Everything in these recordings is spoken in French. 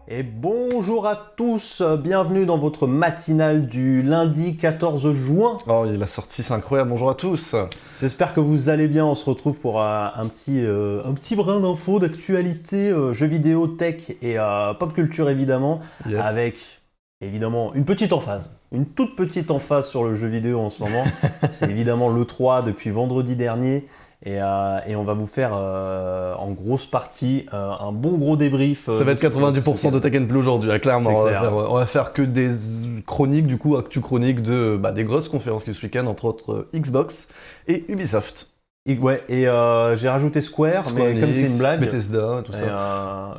Et bonjour à tous, bienvenue dans votre matinale du lundi 14 juin. Oh, la sortie, c'est incroyable. Bonjour à tous. J'espère que vous allez bien, on se retrouve pour un petit brin d'infos, d'actualité, jeux vidéo, tech et pop culture évidemment, Yes. avec évidemment une petite emphase, une toute petite emphase sur le jeu vidéo en ce moment. C'est évidemment l'E3 depuis vendredi dernier. Et on va vous faire en grosse partie un bon gros débrief. Ça va être 90% de Tech Play aujourd'hui, hein, clairement. C'est On va, clair. on va faire que des chroniques, du coup, actu chroniques des grosses conférences qui ce week-end, entre autres Xbox et Ubisoft. Et j'ai rajouté Square, mais Enix, comme c'est une blague. Bethesda, tout et, ça.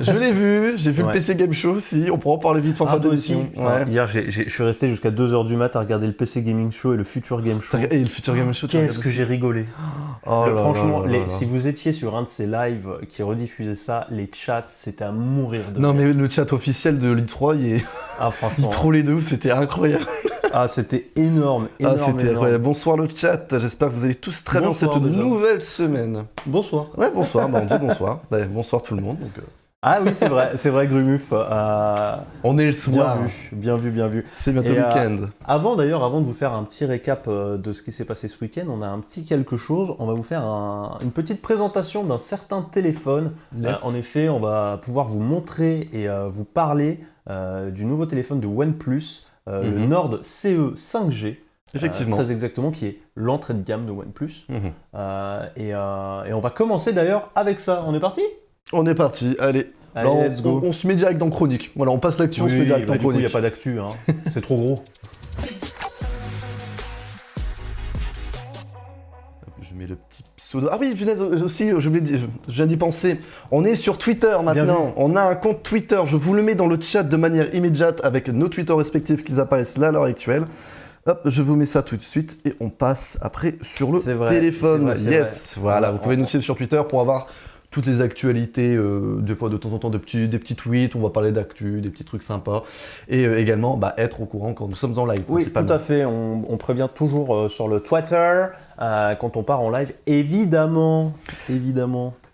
Je l'ai vu, j'ai vu Ouais. le PC Game Show aussi, on pourra en parler vite en fin toi aussi. d'émission. Putain, Ouais. hier, je suis resté jusqu'à 2h du mat à regarder le PC Gaming Show et le Future Game Show. Et le Future Game Show, tu Qu'est-ce regardes que j'ai rigolé. Oh là Franchement, là là là. si vous étiez sur un de ces lives qui rediffusaient ça, les chats, c'était à mourir de Non, rire. mais le chat officiel de l'E3, il Ah, franchement. trollait de ouf, c'était incroyable. Ah, c'était énorme, énorme, C'était énorme. incroyable. Bonsoir le chat, j'espère que vous allez tous très bien Bonsoir, cette déjà. nouvelle semaine. Bonsoir. Ouais, bonsoir, on dit bonsoir. Bonsoir tout le monde. Donc, Ah oui, c'est vrai, Grumuf. on est le soir. Bien vu. C'est bientôt Et, le week-end. Avant de vous faire un petit récap de ce qui s'est passé ce week-end, on a un petit quelque chose. On va vous faire une petite présentation d'un certain téléphone. Yes. En effet, on va pouvoir vous montrer et vous parler du nouveau téléphone de OnePlus, le Mhm. Nord CE 5G. Effectivement. Très exactement, qui est l'entrée de gamme de OnePlus. Mhm. Et on va commencer d'ailleurs avec ça. On est parti ? On est parti, allez. Allez, Là, let's go. on se met direct dans chronique. Voilà, on passe l'actu, on se met direct bah, en du coup, il chronique. n'y a pas d'actu, hein. C'est trop gros. Je mets le petit pseudo. Ah oui, punaise, aussi, je viens d'y penser. On est sur Twitter Bien vu. maintenant. On a un compte Twitter. Je vous le mets dans le chat de manière immédiate avec nos Twitter respectifs qui apparaissent là à l'heure actuelle. Hop, je vous mets ça tout de suite et on passe après sur le C'est vrai, téléphone. c'est Yes, vrai. voilà, On- vous pouvez nous suivre sur Twitter pour avoir toutes les actualités, des fois de temps en temps des petits tweets, on va parler d'actu, des petits trucs sympas, et également être au courant quand nous sommes en live. Oui, tout principalement. à fait. On prévient toujours sur le Twitter quand on part en live. Évidemment.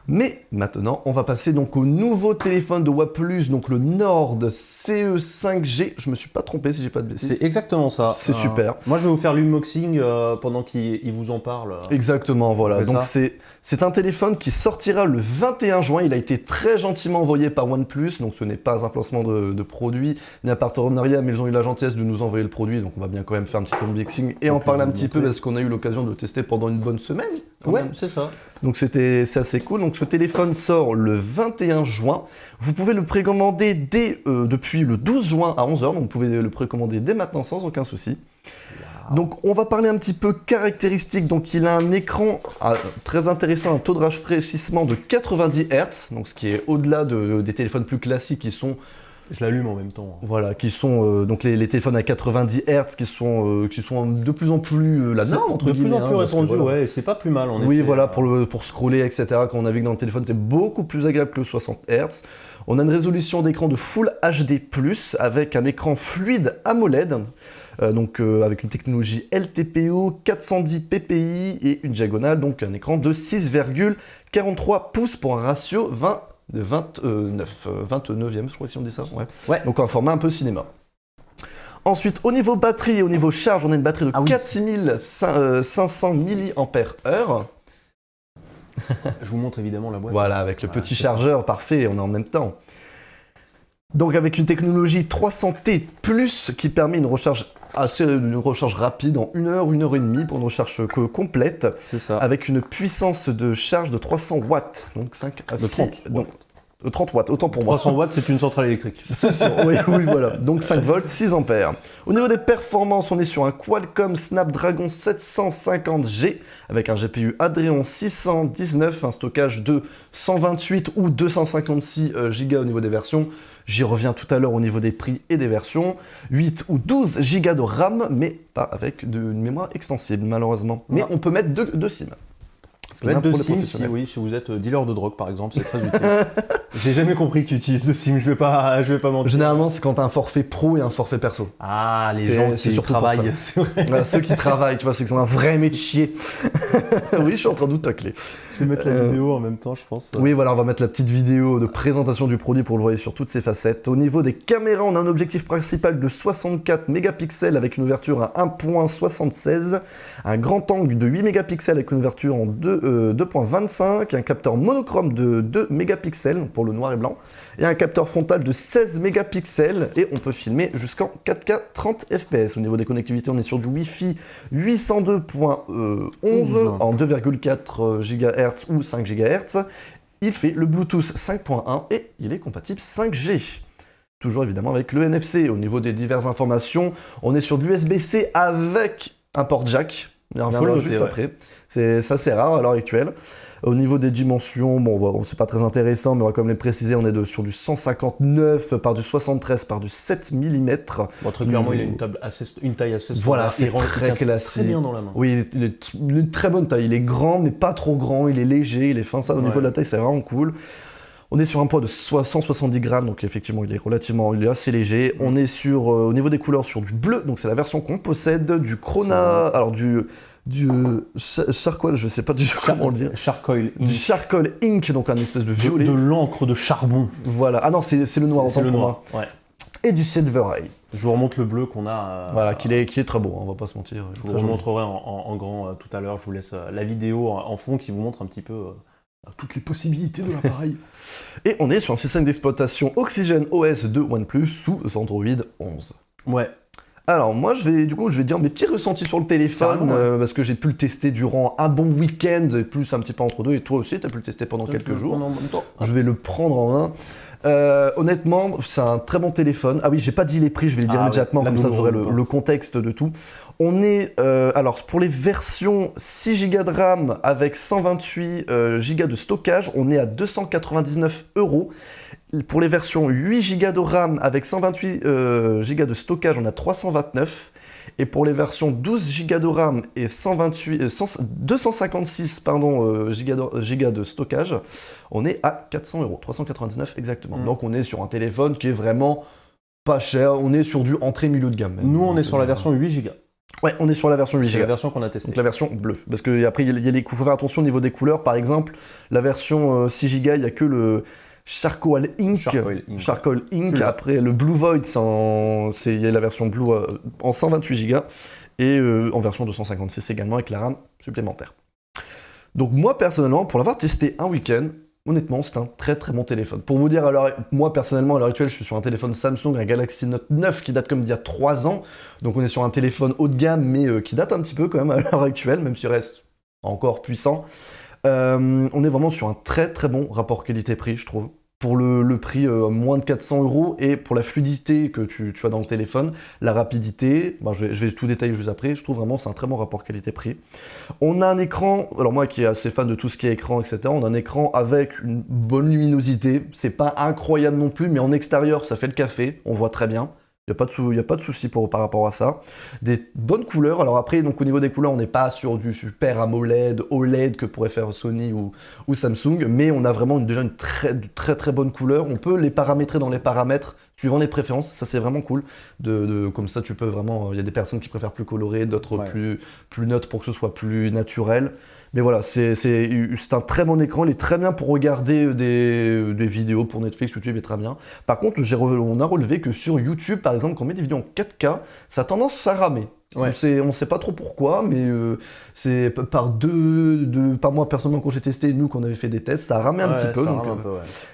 Mais maintenant, on va passer donc au nouveau téléphone de OnePlus, donc le Nord CE 5G. Je me suis pas trompé si j'ai pas de bêtises. C'est exactement ça. C'est super. Moi, je vais vous faire l'unboxing pendant qu'il vous en parle. Exactement, voilà. On fait Donc ça. c'est un téléphone qui sortira le 21 juin. Il a été très gentiment envoyé par OnePlus, donc ce n'est pas un placement de produit ni un partenariat, mais ils ont eu la gentillesse de nous envoyer le produit. Donc on va bien quand même faire un petit unboxing et en puis parler un vous petit peu montrer. parce qu'on a eu l'occasion de tester pendant une bonne semaine. quand Ouais, même. c'est ça. Donc c'est assez cool. Donc ce téléphone sort le 21 juin. Vous pouvez le précommander depuis le 12 juin à 11h. Donc vous pouvez le précommander dès maintenant sans aucun souci. Donc on va parler un petit peu caractéristiques. Donc il a un écran très intéressant, un taux de rafraîchissement de 90 Hz, donc ce qui est au-delà des téléphones plus classiques qui sont Je l'allume en même temps. donc les téléphones à 90 Hz qui sont de plus en plus la norme entre De plus guillemets, en plus parce que, répandu, voilà. ouais. C'est pas plus mal en Oui, effet. voilà, pour scroller, etc. Quand on navigue dans le téléphone, c'est beaucoup plus agréable que le 60 Hz. On a une résolution d'écran de Full HD+, avec un écran fluide AMOLED, avec une technologie LTPO, 410 ppi et une diagonale, donc un écran de 6,43 pouces pour un ratio 29e, je crois si on dit ça. Ouais. Donc un format un peu cinéma. Ensuite, au niveau batterie et au niveau charge, on a une batterie de Ah oui. 4500 mAh. Je vous montre évidemment la boîte. Voilà, avec le petit c'est ça. chargeur parfait, on est en même temps. Donc avec une technologie 300T+, qui permet une recharge rapide en 1 heure, 1 heure et demie pour une recharge complète, C'est ça. avec une puissance de charge de 300 watts, donc 5 à De 6... 30 donc, 30 watts, autant pour moi. 300 watts, c'est une centrale électrique. C'est sûr, oui, voilà. Donc 5 volts, 6 ampères. Au niveau des performances, on est sur un Qualcomm Snapdragon 750G avec un GPU Adreno 619, un stockage de 128 ou 256 Go au niveau des versions. J'y reviens tout à l'heure au niveau des prix et des versions. 8 ou 12 Go de RAM, mais pas avec une mémoire extensible, malheureusement. Mais Non. on peut mettre deux SIM. Ce qui est Mettre bien deux pour les SIM professionnels. si vous êtes dealer de drogue par exemple, c'est très utile. J'ai jamais compris que tu utilises deux SIM, je vais pas mentir. Généralement, c'est quand t'as un forfait pro et un forfait perso. Ah, les gens qui travaillent, c'est vrai. Voilà, ceux qui travaillent, tu vois, c'est qu'ils ont un vrai métier. Oui, je suis en train de vous tacler. Je vais mettre la vidéo en même temps, je pense. Oui, voilà, on va mettre la petite vidéo de présentation du produit pour le voir sur toutes ses facettes. Au niveau des caméras, on a un objectif principal de 64 mégapixels avec une ouverture à 1.76, un grand angle de 8 mégapixels avec une ouverture en 2.25, un capteur monochrome de 2 mégapixels pour le noir et blanc, et un capteur frontal de 16 mégapixels, et on peut filmer jusqu'en 4K 30 fps. Au niveau des connectivités, on est sur du Wi-Fi 802.11 en 2,4 GHz ou 5 GHz. Il fait le Bluetooth 5.1 et il est compatible 5G. Toujours évidemment avec le NFC. Au niveau des diverses informations, on est sur de l'USB-C avec un port jack. On y reviendra juste après. Ça, c'est rare à l'heure actuelle. Au niveau des dimensions, bon, c'est pas très intéressant, mais on va quand même les préciser. On est sur du 159 par du 73 par du 7 mm. Bon, très clairement, il a une taille assez standard. Voilà, c'est très classique. Très bien dans la main. Oui, il est une très bonne taille. Il est grand, mais pas trop grand. Il est léger, il est fin. Ça, au niveau de la taille, c'est vraiment cool. On est sur un poids de 170 grammes, donc effectivement, il est assez léger. On est sur, au niveau des couleurs, sur du bleu, donc c'est la version qu'on possède, du Chrona, alors du charcoal, je sais pas du tout comment on le dit. Charcoal Ink. Du charcoal ink, donc un espèce de violet. De l'encre de charbon. Voilà. Ah non, c'est le noir. C'est le noir. Ouais. Et du Silver Eye. Je vous remonte le bleu qu'on a. Voilà, qui est très beau, on va pas se mentir. Je vous remontrerai en grand tout à l'heure. Je vous laisse la vidéo en fond qui vous montre un petit peu toutes les possibilités de l'appareil. Et on est sur un système d'exploitation Oxygen OS de OnePlus sous Android 11. Ouais. Alors moi je vais dire mes petits ressentis sur le téléphone parce que j'ai pu le tester durant un bon week-end et plus un petit peu entre deux, et toi aussi tu as pu le tester pendant quelques jours. Je vais le prendre en main. Honnêtement, c'est un très bon téléphone. Ah oui, j'ai pas dit les prix, je vais les dire immédiatement, comme ça vous aurez le contexte de tout. On est, alors pour les versions 6 Go de RAM avec 128 Go de stockage, on est à 299 €. Pour les versions 8 Go de RAM avec 128 Go de stockage, on a 329. Et pour les versions 12 Go de RAM et 256 Go de stockage, on est à 400 €, 399 exactement. Donc on est sur un téléphone qui est vraiment pas cher, on est sur du entrée-milieu de gamme. Même. Nous on est sur la version 8 Go. Ouais, on est sur la version 8 Go. C'est la version qu'on a testée. Donc la version bleue. Parce qu'après, il faut faire attention au niveau des couleurs. Par exemple, la version 6 Go, il n'y a que le Charcoal Ink. Après, le Blue Void, il y a la version Blue en 128 Go. Et en version 256 également, avec la RAM supplémentaire. Donc moi, personnellement, pour l'avoir testé un week-end, honnêtement, c'est un très très bon téléphone. Pour vous dire, alors, moi personnellement, à l'heure actuelle, je suis sur un téléphone Samsung, un Galaxy Note 9 qui date comme d'il y a 3 ans. Donc on est sur un téléphone haut de gamme, mais qui date un petit peu quand même à l'heure actuelle, même s'il reste encore puissant. On est vraiment sur un très très bon rapport qualité-prix, je trouve. Pour le prix moins de 400 €, et pour la fluidité que tu as dans le téléphone, la rapidité, je vais tout détailler juste après, je trouve vraiment c'est un très bon rapport qualité-prix. On a un écran, alors moi qui est assez fan de tout ce qui est écran, etc., on a un écran avec une bonne luminosité, c'est pas incroyable non plus, mais en extérieur ça fait le café, on voit très bien. Il n'y a pas de souci par rapport à ça. Des bonnes couleurs. Alors après, donc au niveau des couleurs, on n'est pas sur du super AMOLED, OLED que pourrait faire Sony ou Samsung, mais on a vraiment déjà une très très bonne couleur. On peut les paramétrer dans les paramètres suivant les préférences. Ça, c'est vraiment cool. Comme ça, tu peux vraiment... Il y a des personnes qui préfèrent plus coloré, d'autres plus neutres pour que ce soit plus naturel. Mais voilà, c'est un très bon écran, il est très bien pour regarder des vidéos pour Netflix, YouTube est très bien. Par contre, on a relevé que sur YouTube, par exemple, quand on met des vidéos en 4K, ça a tendance à ramer. Ouais. On ne sait pas trop pourquoi, mais c'est par moi personnellement quand j'ai testé, nous qu'on avait fait des tests, ça a ramé un petit peu.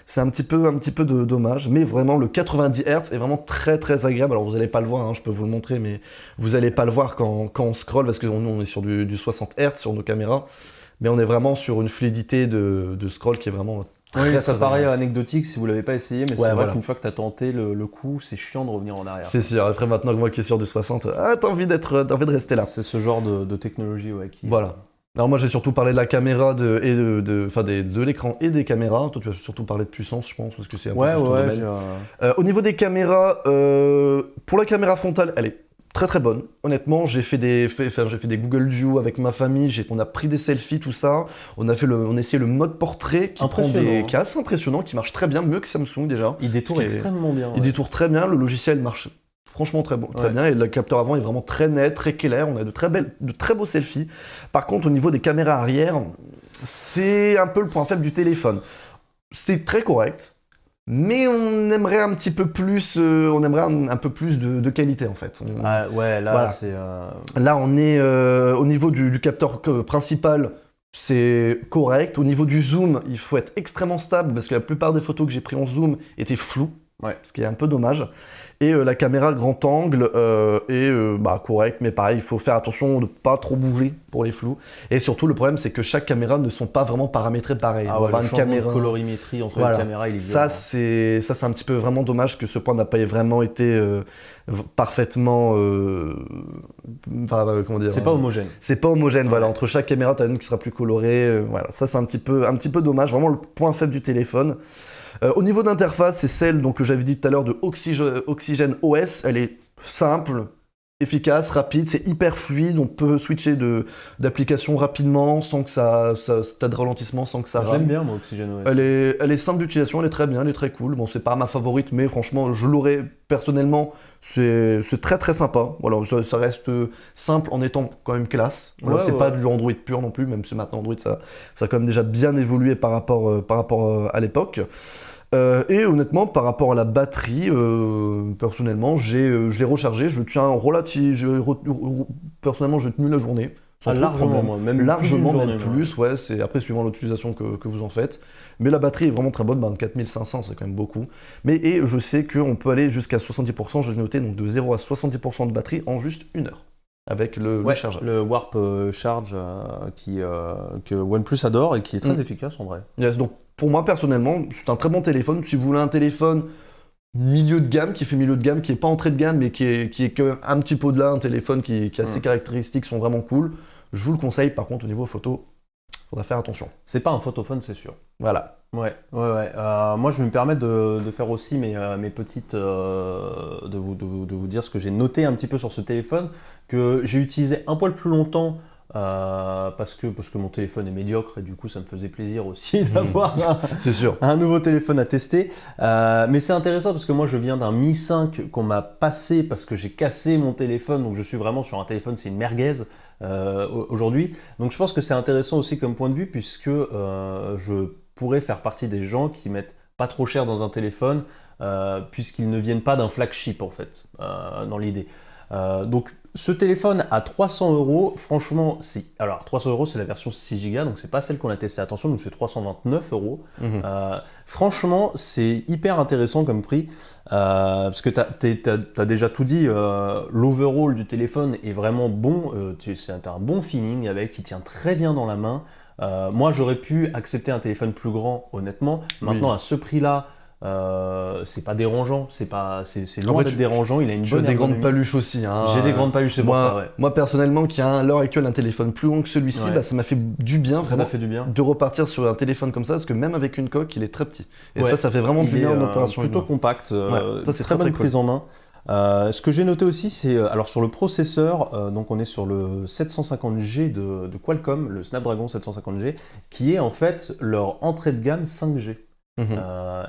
C'est un petit peu de dommage, mais vraiment le 90 Hz est vraiment très très agréable. Alors vous n'allez pas le voir, hein, je peux vous le montrer, mais vous n'allez pas le voir quand on scrolle, parce que nous on est sur du 60 Hz sur nos caméras, mais on est vraiment sur une fluidité de scroll qui est vraiment... Oui, ça paraît anecdotique si vous l'avez pas essayé, mais c'est vrai qu'une fois que tu as tenté le coup, c'est chiant de revenir en arrière. C'est sûr, après maintenant que moi qui suis sur du 60, t'as envie de rester là. C'est ce genre de technologie qui... Voilà. Alors moi j'ai surtout parlé de la caméra, de l'écran et des caméras. Toi tu vas surtout parler de puissance, je pense, parce que c'est un peu plus ton domaine. Au niveau des caméras, pour la caméra frontale, elle est très très bonne. Honnêtement, j'ai fait des Google Duo avec ma famille, on a pris des selfies, tout ça. On a essayé le mode portrait qui est assez impressionnant, qui marche très bien, mieux que Samsung déjà. Il détourne extrêmement bien. Il détourne très bien, le logiciel marche franchement très bien, et le capteur avant est vraiment très net, très clair, on a de très beaux selfies. Par contre, au niveau des caméras arrière, c'est un peu le point faible du téléphone. C'est très correct, mais on aimerait un petit peu plus, un peu plus de qualité en fait. Là on est au niveau du capteur principal, c'est correct. Au niveau du zoom, il faut être extrêmement stable parce que la plupart des photos que j'ai prises en zoom étaient floues. Ce qui est un peu dommage. Et la caméra grand angle est correcte, mais pareil, il faut faire attention de ne pas trop bouger pour les flous. Et surtout, le problème, c'est que chaque caméra ne sont pas vraiment paramétrées pareil. Le changement de colorimétrie entre les caméras, il est ça, c'est un petit peu vraiment dommage que ce point n'a pas vraiment été parfaitement... comment dire, c'est pas homogène. C'est pas homogène, voilà. Entre chaque caméra, tu as une qui sera plus colorée. Voilà. Ça, c'est un petit peu dommage. Vraiment le point faible du téléphone. Au niveau d'interface, c'est celle que j'avais dit tout à l'heure de Oxygen OS. Elle est simple, efficace, rapide, c'est hyper fluide. On peut switcher d'application rapidement sans que ça t'as de ralentissement, sans que ça rame. J'aime bien moi Oxygen OS. Elle est simple d'utilisation, elle est très bien, elle est très cool. Bon, c'est pas ma favorite, mais franchement, je l'aurais personnellement. C'est très très sympa. Voilà, ça reste simple en étant quand même classe. Voilà, c'est pas de l'Android pur non plus, même si maintenant Android ça a quand même déjà bien évolué par rapport à l'époque. Et honnêtement, par rapport à la batterie, personnellement, je l'ai rechargé. Personnellement, j'ai tenu la journée. Largement, même plus. Ouais, c'est après suivant l'utilisation que vous en faites. Mais la batterie est vraiment très bonne. 4500, c'est quand même beaucoup. Et je sais qu'on peut aller jusqu'à 70%. Je l'ai noté, donc de 0 à 70% de batterie en juste 1 heure. Avec le chargeur. Le Warp Charge que OnePlus adore et qui est très efficace en vrai. Yes, donc pour moi personnellement, c'est un très bon téléphone. Si vous voulez un téléphone milieu de gamme, qui est pas entrée de gamme, mais qui est quand même un petit peu au-delà, un téléphone qui a ses caractéristiques sont vraiment cool, je vous le conseille. Par contre, au niveau photo, il faudra faire attention. C'est pas un photophone, c'est sûr. Voilà. Ouais. Moi, je vais me permettre de faire aussi mes petites... de vous dire ce que j'ai noté un petit peu sur ce téléphone, que j'ai utilisé un poil plus longtemps parce que mon téléphone est médiocre et du coup ça me faisait plaisir aussi d'avoir un nouveau téléphone à tester. Mais c'est intéressant parce que moi je viens d'un Mi 5 qu'on m'a passé parce que j'ai cassé mon téléphone, donc je suis vraiment sur un téléphone, c'est une merguez aujourd'hui. Donc je pense que c'est intéressant aussi comme point de vue puisque je pourrais faire partie des gens qui mettent pas trop cher dans un téléphone puisqu'ils ne viennent pas d'un flagship en fait, dans l'idée. Donc ce téléphone à 300 €, franchement, alors 300 €, c'est la version 6 Go, donc c'est pas celle qu'on a testée. Attention, nous c'est 329 €. Franchement, c'est hyper intéressant comme prix parce que t'as déjà tout dit. L'overall du téléphone est vraiment bon. T'as un bon feeling avec, il tient très bien dans la main. Moi, j'aurais pu accepter un téléphone plus grand, honnêtement. Maintenant, à ce prix-là. C'est pas dérangeant, c'est loin d'être dérangeant, il a une bonne ergonomie. J'ai des grandes paluches aussi. J'ai des grandes paluches, c'est pour ça, ouais. Moi personnellement, qui a à l'heure actuelle un téléphone plus long que celui-ci, ça m'a fait du bien. Ça m'a fait du bien. De repartir sur un téléphone comme ça, parce que même avec une coque, il est très petit. Et ça fait vraiment du bien en opération. Plutôt compact, ça c'est très bonne prise en main. Ce que j'ai noté aussi, c'est alors sur le processeur, donc on est sur le 750G de Qualcomm, le Snapdragon 750G, qui est en fait leur entrée de gamme 5G.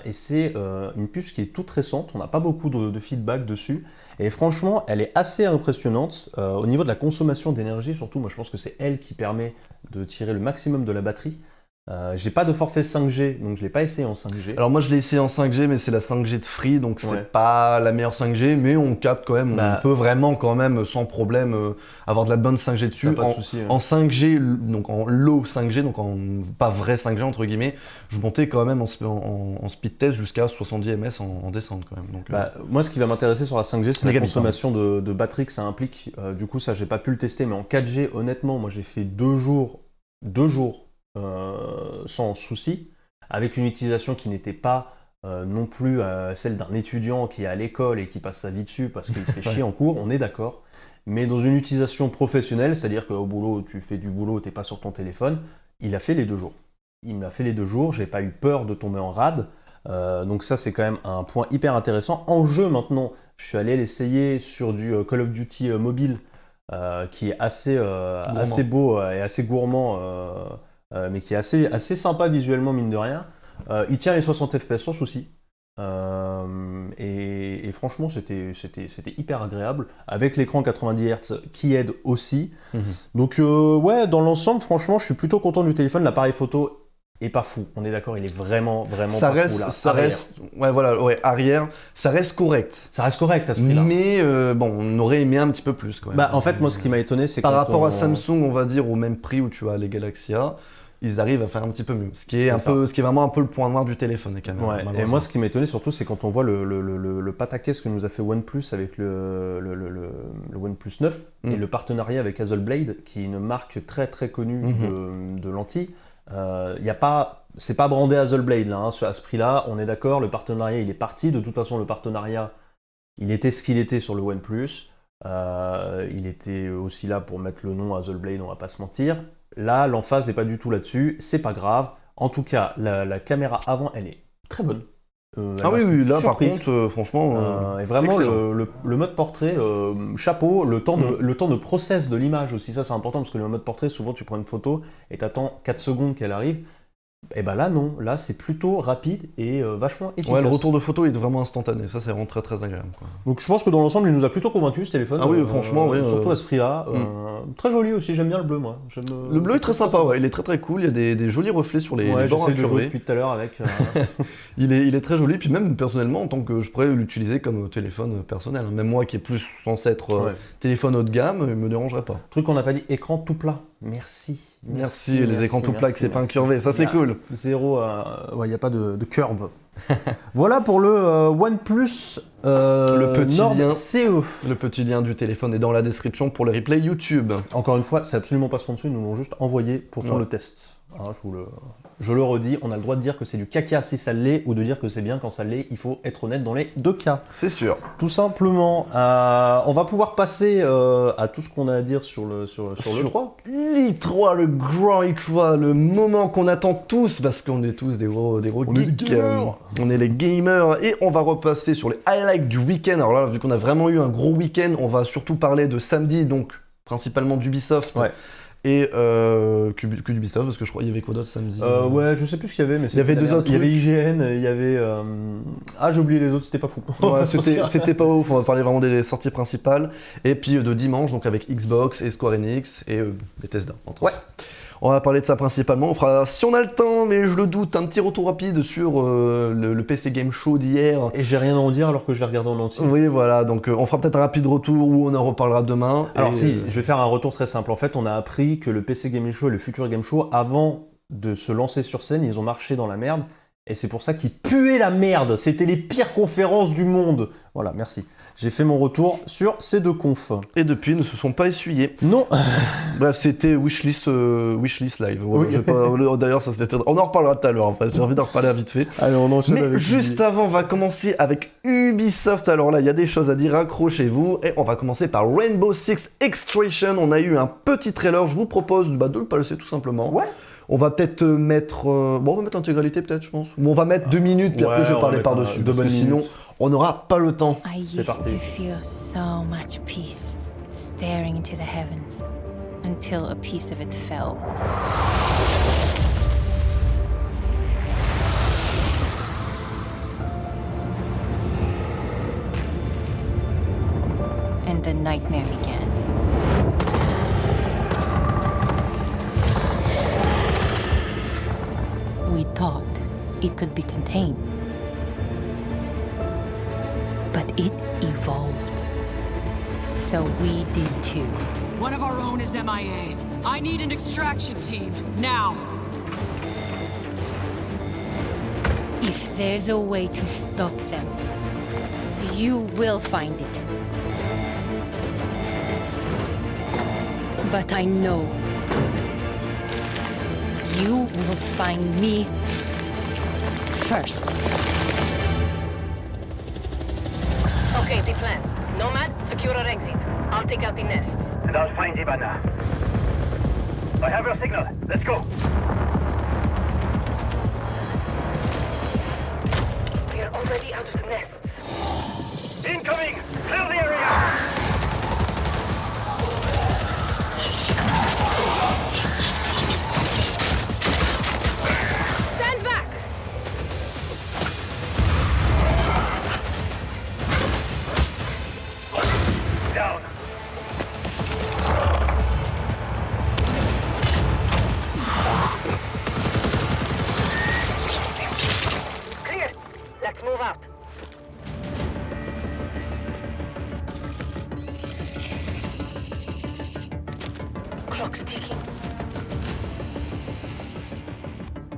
Et c'est une puce qui est toute récente, on n'a pas beaucoup de feedback dessus et franchement elle est assez impressionnante au niveau de la consommation d'énergie. Surtout moi je pense que c'est elle qui permet de tirer le maximum de la batterie. J'ai pas de forfait 5G donc je l'ai pas essayé en 5G. Alors moi je l'ai essayé en 5G mais c'est la 5G de Free donc c'est pas la meilleure 5G mais on capte quand même, on peut vraiment quand même sans problème avoir de la bonne 5G dessus. Pas de souci, en 5G, donc en low 5G, donc en pas vrai 5G entre guillemets, je montais quand même en speed test jusqu'à 70 ms en descente quand même. Donc, moi ce qui va m'intéresser sur la 5G c'est la consommation de batterie que ça implique. Du coup ça j'ai pas pu le tester mais en 4G honnêtement moi j'ai fait 2 jours sans souci, avec une utilisation qui n'était pas non plus celle d'un étudiant qui est à l'école et qui passe sa vie dessus parce qu'il se fait chier en cours, on est d'accord, mais dans une utilisation professionnelle, c'est-à-dire qu'au boulot, tu fais du boulot, t'es pas sur ton téléphone, il a fait les 2 jours. Il me l'a fait les 2 jours, j'ai pas eu peur de tomber en rade. Donc ça, c'est quand même un point hyper intéressant. En jeu, maintenant, je suis allé l'essayer sur du Call of Duty mobile, qui est assez beau et assez gourmand, mais qui est assez sympa visuellement, mine de rien. Il tient les 60 FPS sans souci. Et franchement, c'était hyper agréable, avec l'écran 90 Hz qui aide aussi. Donc ouais, dans l'ensemble, franchement, je suis plutôt content du téléphone. L'appareil photo est pas fou, on est d'accord, il est vraiment ça pas reste, fou là. ça reste, ouais voilà, ouais, arrière, ça reste correct. Ça reste correct à ce prix-là. Mais bon, on aurait aimé un petit peu plus quand même. Bah en fait, moi, ce qui m'a étonné, c'est par rapport à Samsung, on va dire au même prix où tu as les Galaxy A, ils arrivent à faire un petit peu mieux. Ce qui est vraiment un peu le point noir du téléphone, quand même. Ouais. Et moi, ce qui m'a étonné surtout, c'est quand on voit le pataquès que nous a fait OnePlus avec le OnePlus 9 et le partenariat avec Hasselblad, qui est une marque très très connue de lentilles. C'est pas brandé Hasselblad là, hein, à ce prix-là, on est d'accord, le partenariat il est parti, de toute façon le partenariat il était ce qu'il était sur le OnePlus, il était aussi là pour mettre le nom Hasselblad, on va pas se mentir. Là l'emphase n'est pas du tout là-dessus, c'est pas grave, en tout cas la caméra avant elle est très bonne. Oui, là surprise. Par contre, franchement. Et vraiment, le mode portrait, chapeau, le temps de process de l'image aussi, ça c'est important parce que le mode portrait, souvent tu prends une photo et t'attends 4 secondes qu'elle arrive. Et bah là non, là c'est plutôt rapide et vachement efficace. Ouais, le retour de photo est vraiment instantané, ça c'est vraiment très très agréable, quoi. Donc je pense que dans l'ensemble il nous a plutôt convaincu ce téléphone. Ah oui, franchement, oui. Surtout à ce prix-là. Très joli aussi, j'aime bien le bleu moi. Le bleu est très sympa, ouais, il est très très cool, il y a des jolis reflets sur les bords incurvés. De jouer depuis tout à l'heure avec. il est très joli, puis même personnellement en tant que je pourrais l'utiliser comme téléphone personnel. Même moi qui est plus censé être téléphone haut de gamme, il me dérangerait pas. Truc qu'on n'a pas dit, écran tout plat. Merci, les écrans tout plats que c'est pas incurvé, ça c'est cool. Zéro, il n'y a pas de curve. Voilà pour le OnePlus Nord CE. Le petit lien du téléphone est dans la description pour le replay YouTube. Encore une fois, c'est absolument pas sponsor, ils nous l'ont juste envoyé pour faire le test. Hein, je le redis, on a le droit de dire que c'est du caca si ça l'est, ou de dire que c'est bien quand ça l'est, il faut être honnête dans les deux cas. C'est sûr. Tout simplement, on va pouvoir passer à tout ce qu'on a à dire sur le 3. L'I3, le grand I3, le moment qu'on attend tous, parce qu'on est tous des gros geeks. On est les gamers, et on va repasser sur les highlights du week-end. Alors là, vu qu'on a vraiment eu un gros week-end, on va surtout parler de samedi, donc principalement d'Ubisoft. Ouais. Et que d'Ubisoft, parce que je crois qu'il y avait quoi d'autre samedi ouais, je sais plus ce qu'il y avait, mais il y avait deux autres. Il y avait IGN, il y avait. j'ai oublié les autres, c'était pas fou. Ouais, c'était pas ouf, on va parler vraiment des sorties principales. Et puis de dimanche, donc avec Xbox et Square Enix et Bethesda, entre autres. On va parler de ça principalement. On fera, si on a le temps, mais je le doute, un petit retour rapide sur le PC Game Show d'hier. Et j'ai rien à en dire alors que je l'ai regardé en entier. Oui, voilà, donc on fera peut-être un rapide retour où on en reparlera demain. Alors si, je vais faire un retour très simple. En fait, on a appris que le PC Game Show et le Future Game Show, avant de se lancer sur scène, ils ont marché dans la merde. Et c'est pour ça qu'ils puaient la merde. C'était les pires conférences du monde. Voilà, merci. J'ai fait mon retour sur ces deux confs. Et depuis, ils ne se sont pas essuyés. Non. Bref, c'était Wishlist Live. Voilà, oui. D'ailleurs, ça c'était. On en reparlera tout à l'heure. J'ai envie d'en reparler vite fait. Allez, on enchaîne avec. Mais juste avant, on va commencer avec Ubisoft. Alors là, il y a des choses à dire. Accrochez-vous. Et on va commencer par Rainbow Six Extraction. On a eu un petit trailer. Je vous propose de le passer tout simplement. Ouais. On va peut-être mettre... on va mettre l'intégralité peut-être, je pense. Ou on va mettre 2 minutes, puis après je vais parler par-dessus. Parce que sinon, on n'aura pas le temps. C'est parti. I used to feel so much peace, staring into the heavens, until a piece of it fell. And the nightmare began. We thought it could be contained, but it evolved. So we did too. One of our own is MIA. I need an extraction team, now! If there's a way to stop them, you will find it. But I know you will find me first. Okay, the plan. Nomad, secure our exit. I'll take out the nests. And I'll find Ivana. I have your signal. Let's go. already out of the nests. Incoming! Clear the area! Stand back! Down. Clear! Let's move out. Clock's ticking.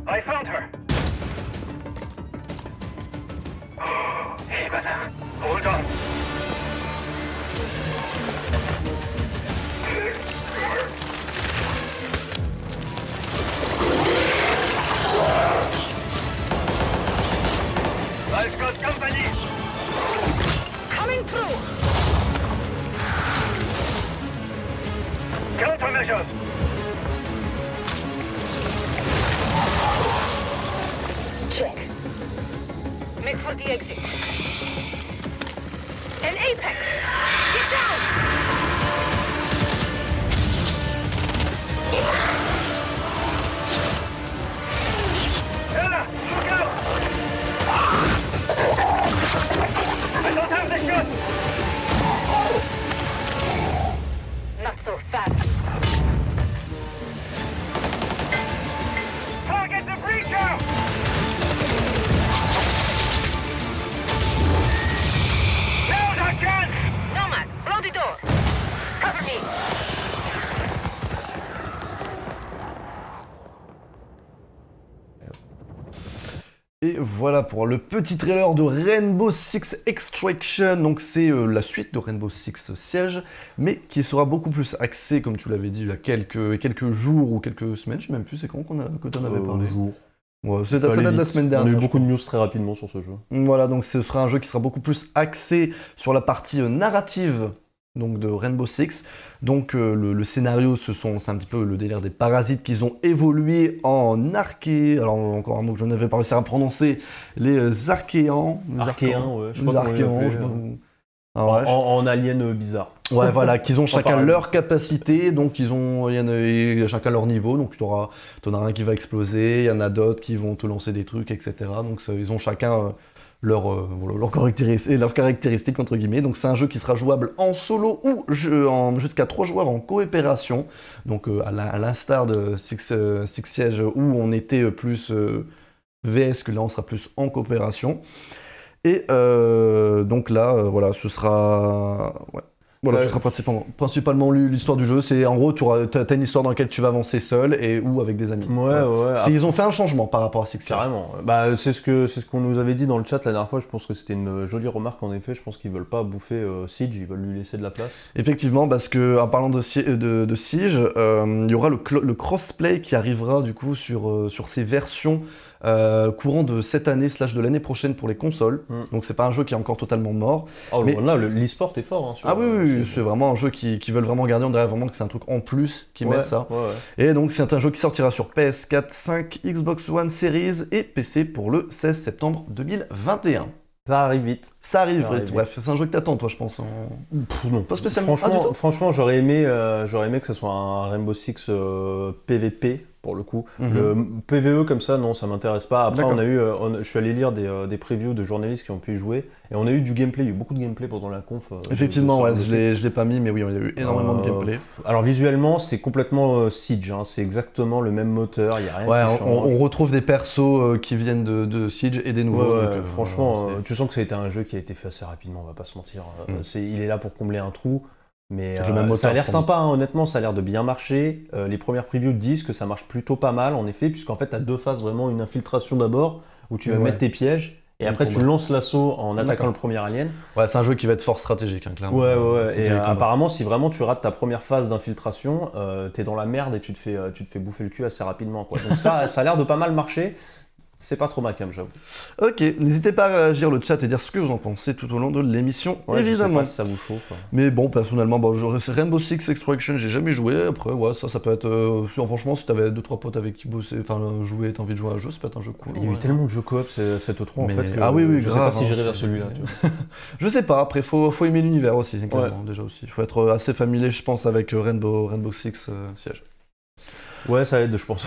I found her. Hey, Bana. Hold on. I've got company. Coming through! Countermeasures. Check. Make for the exit. An apex! Get down! Ella, look out! I don't have the shot. Not so fast. Target the breacher! Now's our chance! Nomad, blow the door! Cover me! Et voilà pour le petit trailer de Rainbow Six Extraction. Donc c'est la suite de Rainbow Six Siege, mais qui sera beaucoup plus axé, comme tu l'avais dit, il y a quelques jours ou quelques semaines, je sais même plus, c'est quand que tu en avais parlé. Jour. Ouais, ça Ça date allait de la vite. semaine On a dernière. eu beaucoup de news très rapidement sur ce jeu. Voilà, donc ce sera un jeu qui sera beaucoup plus axé sur la partie narrative donc de Rainbow Six. Donc le scénario, c'est un petit peu le délire des parasites qu'ils ont évolué en arché. Alors encore un mot que je n'avais pas réussi à prononcer, les archéans. Archéens, ouais. Je sais Les pas comment on les archéans, appelait, je sais pas. Ah ouais, en alien bizarre. ouais, voilà, qu'ils ont chacun paradis. leur capacité, donc il y en a chacun leur niveau, donc t'en auras un qui va exploser, il y en a d'autres qui vont te lancer des trucs, etc. Donc ils ont chacun leurs caractéristiques, entre guillemets. Donc c'est un jeu qui sera jouable en solo ou jusqu'à 3 joueurs en coopération, donc à l'instar de Six Siege où on était plus VS, que là on sera plus en coopération. Et donc là, voilà, ce sera... Ouais. Voilà, ce sera principalement l'histoire du jeu. C'est en gros, t'as une histoire dans laquelle tu vas avancer seul ou avec des amis. Ouais. Ils ont fait un changement par rapport à Six Siege. Carrément. Bah, c'est ce qu'on nous avait dit dans le chat la dernière fois. Je pense que c'était une jolie remarque en effet. Je pense qu'ils veulent pas bouffer Siege, ils veulent lui laisser de la place. Effectivement, parce que en parlant de Siege, il y aura le crossplay qui arrivera du coup sur ces versions courant de cette année / de l'année prochaine pour les consoles. Donc c'est pas un jeu qui est encore totalement mort. Oh Mais- là, l'e-sport est fort. Hein, Oui, c'est vraiment un jeu qui veulent vraiment garder. On dirait vraiment que c'est un truc en plus qu'ils mettent ça. Ouais. Et donc c'est un jeu qui sortira sur PS4, 5, Xbox One Series et PC pour le 16 septembre 2021. Ça arrive vite. Ça arrive, Ça arrive bref, c'est un jeu que t'attends toi je pense. Non. Pas spécialement. Ah, du tout. Franchement, j'aurais aimé que ce soit un Rainbow Six PVP pour le coup. Le PVE comme ça, non, ça m'intéresse pas. Après, D'accord. je suis allé lire des previews de journalistes qui ont pu y jouer et on a eu du gameplay. Il y a eu beaucoup de gameplay pendant la conf. Effectivement, de ouais, Rainbow Six. je l'ai pas mis, mais oui, il y a eu énormément de gameplay. Alors visuellement, c'est complètement Siege. Hein. C'est exactement le même moteur. Il y a rien Ouais, qui change. on retrouve des persos qui viennent de Siege et des nouveaux. Ouais, donc, franchement, voilà, tu sens que ça a été un jeu qui a été fait assez rapidement, on va pas se mentir. Il est là pour combler un trou, mais C'est le même moteur, ça a l'air sans sympa, hein, honnêtement, ça a l'air de bien marcher. Les premières previews disent que ça marche plutôt pas mal, en effet, puisqu'en fait, tu as deux phases, vraiment une infiltration d'abord, où tu vas mettre tes pièges, et après tu lances l'assaut en attaquant le premier alien. Ouais, c'est un jeu qui va être fort stratégique, hein, clairement. Ouais, et Stratégique, apparemment, si vraiment tu rates ta première phase d'infiltration, t'es dans la merde et tu te fais bouffer le cul assez rapidement, quoi. Donc ça a l'air de pas mal marcher. c'est pas trop ma cam, j'avoue. Ok, n'hésitez pas à réagir le chat et dire ce que vous en pensez tout au long de l'émission, Ouais, évidemment. Je sais pas si ça vous chauffe. Mais bon, personnellement, c'est Rainbow Six Extraction, j'ai jamais joué. Après, ouais, ça peut être. Franchement, si t'avais 2-3 potes avec qui bosser, enfin, jouer, t'as envie de jouer à un jeu, ça peut être un jeu cool. Il y a eu ouais. tellement de jeux coop cette E3 en Mais- fait que ah oui, je sais grave, pas si j'irai hein, vers c'est- celui-là. Tu vois. Je sais pas, après, faut aimer l'univers aussi, clairement, déjà aussi. Il faut être assez familier, je pense, avec Rainbow Six Siege. Ouais, ça aide, je pense.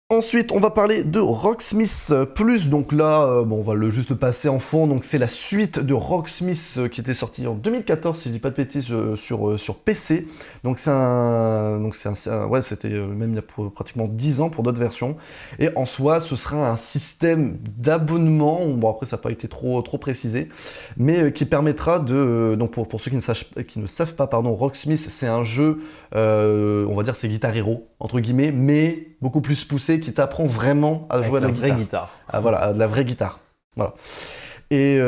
Ensuite, on va parler de Rocksmith Plus. Donc là, on va juste passer en fond. Donc c'est la suite de Rocksmith qui était sortie en 2014, si je dis pas de bêtises, sur PC. Donc c'était même il y a pratiquement 10 ans pour d'autres versions. Et en soi, ce sera un système d'abonnement. Bon, après, ça n'a pas été trop précisé, mais qui permettra de. Donc pour ceux qui ne savent pas, Rocksmith, c'est un jeu, on va dire, c'est Guitar Hero entre guillemets, mais beaucoup plus poussé, qui t'apprend vraiment à jouer à la vraie guitare. Ah, voilà, à de la vraie guitare. Voilà. Et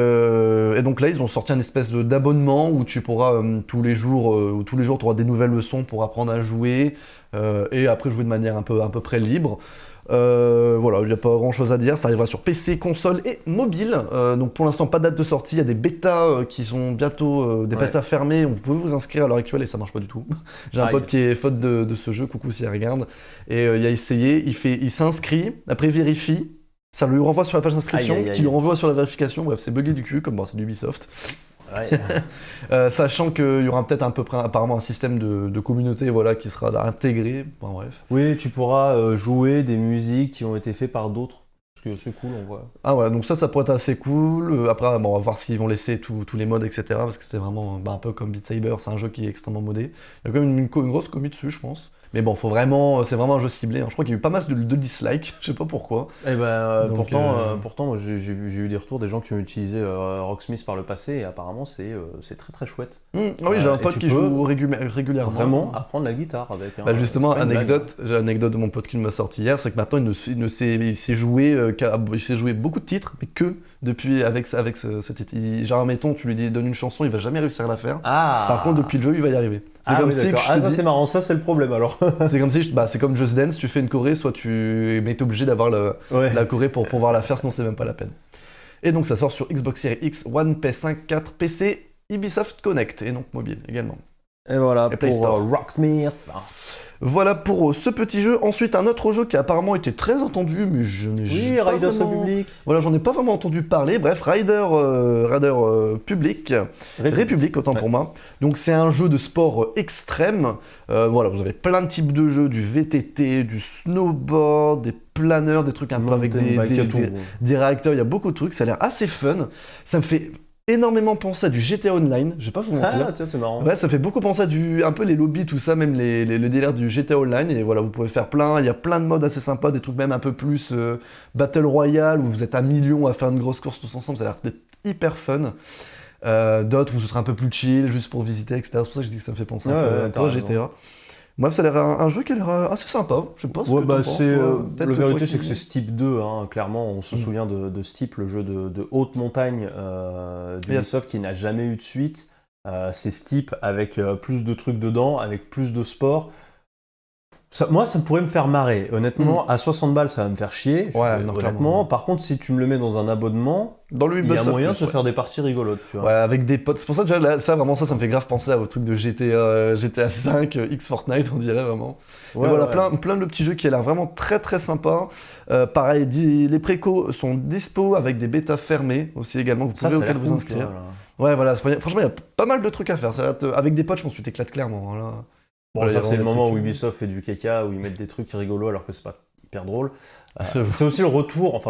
donc là, ils ont sorti un espèce d'abonnement où tu pourras tous les jours, tu auras des nouvelles leçons pour apprendre à jouer et après jouer de manière à peu près libre. Voilà, il n'y a pas grand chose à dire, ça arrivera sur PC, console et mobile. Donc pour l'instant, pas de date de sortie, il y a des bêtas qui sont bientôt des bêtas fermées. Vous pouvez vous inscrire à l'heure actuelle et ça marche pas du tout. J'ai un pote qui est faute de ce jeu, coucou si elle regarde, et il a essayé, il s'inscrit, après il vérifie, ça lui renvoie sur la page d'inscription, qui lui renvoie sur la vérification. Bref, c'est bugué du cul, comme c'est du Ubisoft. Ouais. Sachant qu'il y aura peut-être à peu près apparemment un système de communauté qui sera intégré. Bon, bref. Oui, tu pourras jouer des musiques qui ont été faites par d'autres. Parce que c'est cool, on voit. Ah ouais, donc ça pourrait être assez cool. Après, on va voir s'ils vont laisser tous les modes, etc. Parce que c'était vraiment un peu comme Beat Saber, c'est un jeu qui est extrêmement modé. Il y a quand même une grosse commu dessus, je pense. Mais bon, c'est vraiment un jeu ciblé. Je crois qu'il y a eu pas mal de dislikes, je sais pas pourquoi. Et donc, pourtant moi, j'ai eu des retours des gens qui ont utilisé Rocksmith par le passé et apparemment c'est très très chouette. Ah oui, j'ai un pote qui joue régulièrement. Vraiment apprendre la guitare avec. Justement, j'ai anecdote de mon pote qui m'a sorti hier, c'est que maintenant il s'est joué beaucoup de titres, mais que depuis avec ce titre. Genre, mettons, tu lui donnes une chanson, il va jamais réussir à la faire. Par contre, depuis le jeu, il va y arriver. C'est marrant, ça c'est le problème alors. C'est comme c'est comme Just Dance, tu fais une choré, soit mais t'es obligé d'avoir la choré pour pouvoir la faire, sinon c'est même pas la peine. Et donc ça sort sur Xbox Series X, One, PS5, 4, PC, Ubisoft Connect, et donc mobile également. Et voilà, Play pour Store. Rocksmith. Voilà pour ce petit jeu. Ensuite, un autre jeu qui a apparemment été très entendu, mais Oui, Riders Republic. Voilà, j'en ai pas vraiment entendu parler. Bref, Rider Republic, autant pour moi. Donc c'est un jeu de sport extrême. Voilà, vous avez plein de types de jeux, du VTT, du snowboard, des planeurs, des trucs un peu avec des réacteurs. Il y a beaucoup de trucs. Ça a l'air assez fun. Ça me fait énormément penser à du GTA Online, je vais pas vous mentir. Ah, tiens, c'est marrant. Ouais, ça fait beaucoup penser à un peu les lobbies, tout ça, même le délire du GTA Online. Et voilà, vous pouvez faire plein. Il y a plein de modes assez sympas, des trucs même un peu plus Battle Royale, où vous êtes 1 million à faire une grosse course tous ensemble. Ça a l'air d'être hyper fun. D'autres où ce sera un peu plus chill, juste pour visiter, etc. C'est pour ça que je dis que ça me fait penser un peu à GTA. Moi, ça a l'air un jeu qui a l'air assez sympa. Je sais pas ce que t'en penses. La vérité, c'est que c'est Steep 2, clairement. On se souvient de Steep, le jeu de haute montagne d'Ubisoft qui n'a jamais eu de suite. C'est Steep avec plus de trucs dedans, avec plus de sport. Moi, ça pourrait me faire marrer. Honnêtement, à 60 balles, ça va me faire chier. Honnêtement. Par contre, si tu me le mets dans un abonnement, il y a moyen de se faire des parties rigolotes. Tu vois. Ouais, avec des potes. C'est pour ça que déjà, ça me fait grave penser au truc de GTA 5, X Fortnite, on dirait vraiment. Plein de petits jeux qui ont l'air vraiment très très sympa. Pareil, les précos sont dispo avec des bêtas fermées aussi également. Vous pouvez auquel vous inscrire. Ouais, voilà. Franchement, il y a pas mal de trucs à faire. Avec des potes, je pense que tu t'éclates clairement. Voilà. Bon, ça c'est le moment où Ubisoft fait du caca, où ils mettent des trucs rigolos alors que c'est pas hyper drôle. C'est aussi le retour,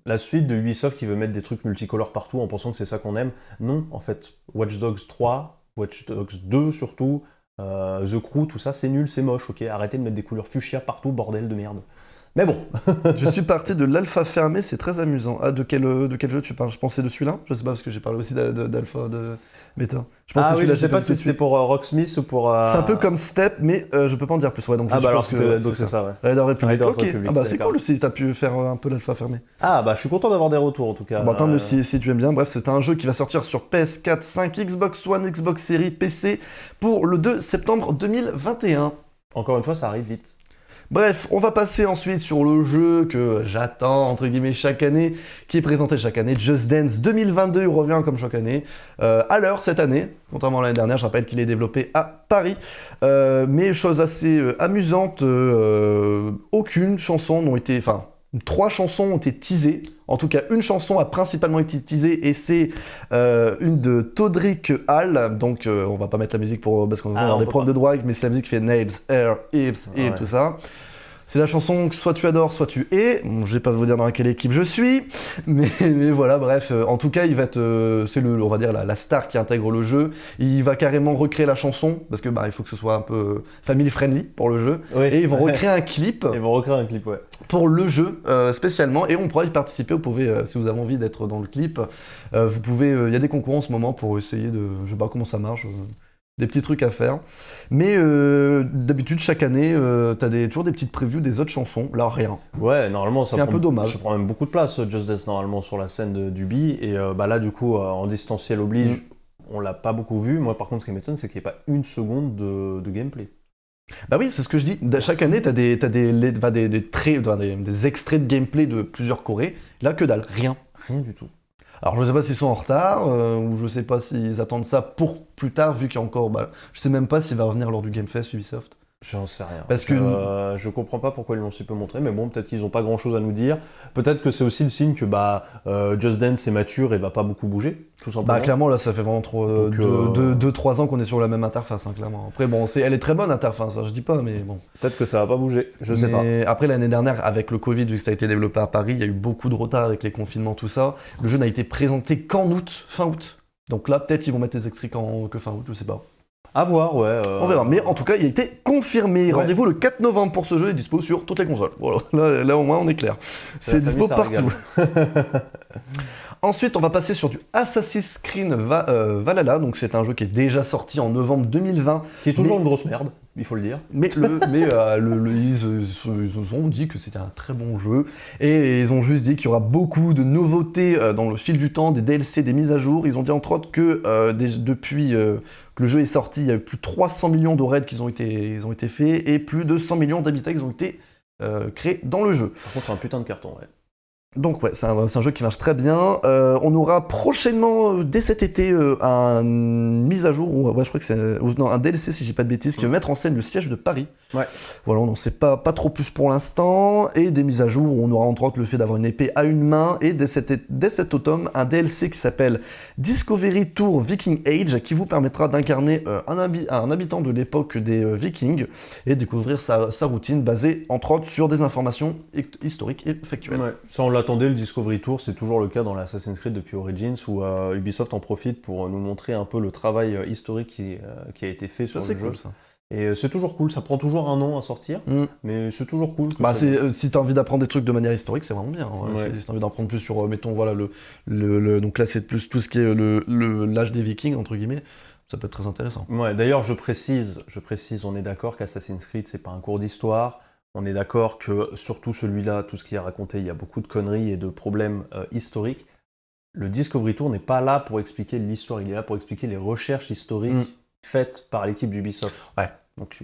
la suite de Ubisoft qui veut mettre des trucs multicolores partout en pensant que c'est ça qu'on aime. Non, en fait, Watch Dogs 3, Watch Dogs 2 surtout, The Crew, tout ça, c'est nul, c'est moche, ok. Arrêtez de mettre des couleurs fuchsia partout, bordel de merde. Mais bon. Je suis parti de l'alpha fermé, c'est très amusant. Ah, de quel jeu tu parles? Je pensais de celui-là? Je sais pas, parce que j'ai parlé aussi d'alpha, de bêta. Je sais pas si c'était pour Rocksmith ou pour... C'est un peu comme Step, mais je peux pas en dire plus. Ouais, donc c'est ça, ouais. Rider Republic. Republic, c'est cool si t'as pu faire un peu l'alpha fermé. Je suis content d'avoir des retours en tout cas. Tant mieux si tu aimes bien. Bref, c'est un jeu qui va sortir sur PS4, 5, Xbox One, Xbox Series, PC pour le 2 septembre 2021. Encore une fois, ça arrive vite. Bref, on va passer ensuite sur le jeu que j'attends, entre guillemets, chaque année, qui est présenté chaque année, Just Dance 2022, il revient comme chaque année, à l'heure cette année, contrairement à l'année dernière, je rappelle qu'il est développé à Paris, mais chose assez amusante, aucune chanson n'a été, enfin, 3 chansons ont été teasées, en tout cas une chanson a principalement été teasée, et c'est une de Todrick Hall, donc on va pas mettre la musique parce qu'on va avoir des problèmes de droit, mais c'est la musique qui fait Nails, Air, Hips et tout ça. C'est la chanson que soit tu adores, soit tu hais. Bon, je vais pas vous dire dans quelle équipe je suis, mais voilà, bref. En tout cas, il va c'est on va dire la star qui intègre le jeu. Il va carrément recréer la chanson parce que il faut que ce soit un peu family friendly pour le jeu. Oui. Et ils vont recréer un clip. Ils vont recréer un clip, ouais. Pour le jeu spécialement, et on pourra y participer. Vous pouvez, si vous avez envie d'être dans le clip, vous pouvez. Il y a des concours en ce moment pour essayer de. Je sais pas comment ça marche. Des petits trucs à faire. Mais d'habitude, chaque année, t'as toujours des petites previews des autres chansons. Là, rien. Ouais, normalement, ça c'est un peu dommage. Ça prend même beaucoup de place, Just Dance, normalement, sur la scène d'Ubi. Et là, du coup, en distanciel oblige, on l'a pas beaucoup vu. Moi, par contre, ce qui m'étonne, c'est qu'il n'y ait pas une seconde de gameplay. Bah oui, c'est ce que je dis. Chaque année, t'as des extraits de gameplay de plusieurs Corées. Là, que dalle. Rien. Rien du tout. Alors je sais pas s'ils sont en retard, ou je sais pas s'ils attendent ça pour plus tard, vu qu'il y a encore... je sais même pas s'il va revenir lors du Game Fest Ubisoft. J'en sais rien. Parce que je comprends pas pourquoi ils l'ont si peu montré, mais bon, peut-être qu'ils ont pas grand-chose à nous dire. Peut-être que c'est aussi le signe que Just Dance est mature et va pas beaucoup bouger, tout simplement. Clairement, là, ça fait vraiment trop 2-3 ans qu'on est sur la même interface, clairement. Après, bon, elle est très bonne, l'interface, je dis pas, mais bon. Peut-être que ça va pas bouger, je sais pas. Après, l'année dernière, avec le Covid, vu que ça a été développé à Paris, il y a eu beaucoup de retard avec les confinements, tout ça. Le jeu n'a été présenté qu'en août, fin août. Donc là, peut-être ils vont mettre les extraits que fin août, je sais pas. À voir, ouais. On verra, mais en tout cas, il a été confirmé. Ouais. Rendez-vous le 4 novembre pour ce jeu, il est dispo sur toutes les consoles. Voilà, là au moins on est clair. C'est dispo partout. Ensuite, on va passer sur du Assassin's Creed Valhalla. Donc c'est un jeu qui est déjà sorti en novembre 2020. Qui est toujours une grosse merde, il faut le dire. Mais ils ont dit que c'était un très bon jeu. Et ils ont juste dit qu'il y aura beaucoup de nouveautés dans le fil du temps, des DLC, des mises à jour. Ils ont dit entre autres que depuis que le jeu est sorti, il y a eu plus de 300 millions de raids qui ont été faits et plus de 100 millions d'habitats qui ont été créés dans le jeu. Par contre, c'est un putain de carton, ouais. Donc ouais, c'est un jeu qui marche très bien. On aura prochainement, dès cet été, une mise à jour, je crois que c'est un DLC si j'ai pas de bêtises, qui va mettre en scène le siège de Paris. Ouais. Voilà, on n'en sait pas trop plus pour l'instant. Et des mises à jour où on aura entre autres le fait d'avoir une épée à une main. Et dès cet automne, un DLC qui s'appelle Discovery Tour Viking Age, qui vous permettra d'incarner un habitant de l'époque des Vikings et découvrir sa routine basée entre autres sur des informations historiques et factuelles. Ouais. Ça, on l'attendait, le Discovery Tour, c'est toujours le cas dans l'Assassin's Creed depuis Origins, où Ubisoft en profite pour nous montrer un peu le travail historique qui a été fait sur le jeu. Cool, ça. Et c'est toujours cool, ça prend toujours un an à sortir, mais c'est toujours cool. Si t'as envie d'apprendre des trucs de manière historique, c'est vraiment bien. Ouais. Si t'as envie d'en prendre plus sur, mettons, voilà, donc là c'est plus tout ce qui est l'âge des Vikings, entre guillemets, ça peut être très intéressant. Ouais, d'ailleurs je précise, on est d'accord qu'Assassin's Creed c'est pas un cours d'histoire, on est d'accord que surtout celui-là, tout ce qui est raconté, il y a beaucoup de conneries et de problèmes historiques. Le Discovery Tour n'est pas là pour expliquer l'histoire, il est là pour expliquer les recherches historiques faites par l'équipe d'Ubisoft. Ouais. Donc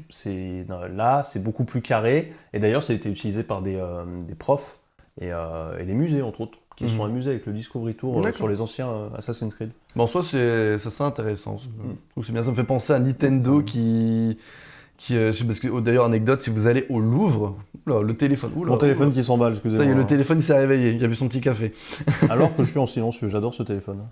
là, c'est beaucoup plus carré, et d'ailleurs ça a été utilisé par des profs et des musées entre autres, qui se sont amusés avec le Discovery Tour sur les anciens Assassin's Creed. Bon, ça c'est intéressant, je trouve que c'est bien, ça me fait penser à Nintendo qui parce que d'ailleurs anecdote, si vous allez au Louvre, le téléphone... Mon téléphone qui s'emballe, excusez-moi. Ça y est, le téléphone il s'est réveillé, il a bu son petit café. Alors que je suis en silencieux, j'adore ce téléphone.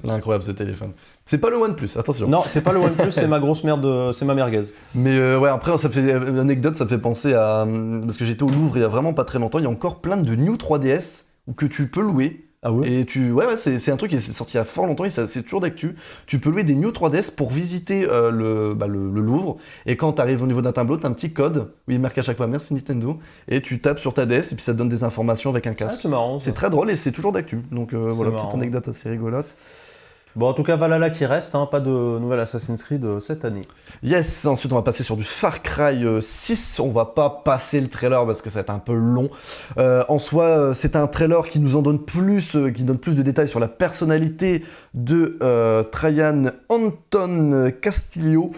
Il est incroyable ce téléphone. C'est pas le OnePlus, attention. Non, c'est pas le OnePlus, c'est ma grosse merde, c'est ma merguez. Mais après, ça fait anecdote, ça fait penser à... Parce que j'étais au Louvre il y a vraiment pas très longtemps, il y a encore plein de New 3DS que tu peux louer. Ah ouais. Et c'est un truc qui est sorti il y a fort longtemps et c'est toujours d'actu. Tu peux louer des New 3DS pour visiter le Louvre. Et quand tu arrives au niveau d'un tableau, tu as un petit code où il marque à chaque fois merci Nintendo. Et tu tapes sur ta DS et puis ça te donne des informations avec un casque. Ah, c'est marrant. C'est très drôle et c'est toujours d'actu. Donc voilà, petite anecdote assez rigolote. Bon, en tout cas, Valhalla qui reste, pas de nouvel Assassin's Creed cette année. Yes, ensuite on va passer sur du Far Cry 6. On va pas passer le trailer parce que ça va être un peu long. En soi, c'est un trailer qui nous en donne plus, qui donne plus de détails sur la personnalité de Traian Anton Castillo.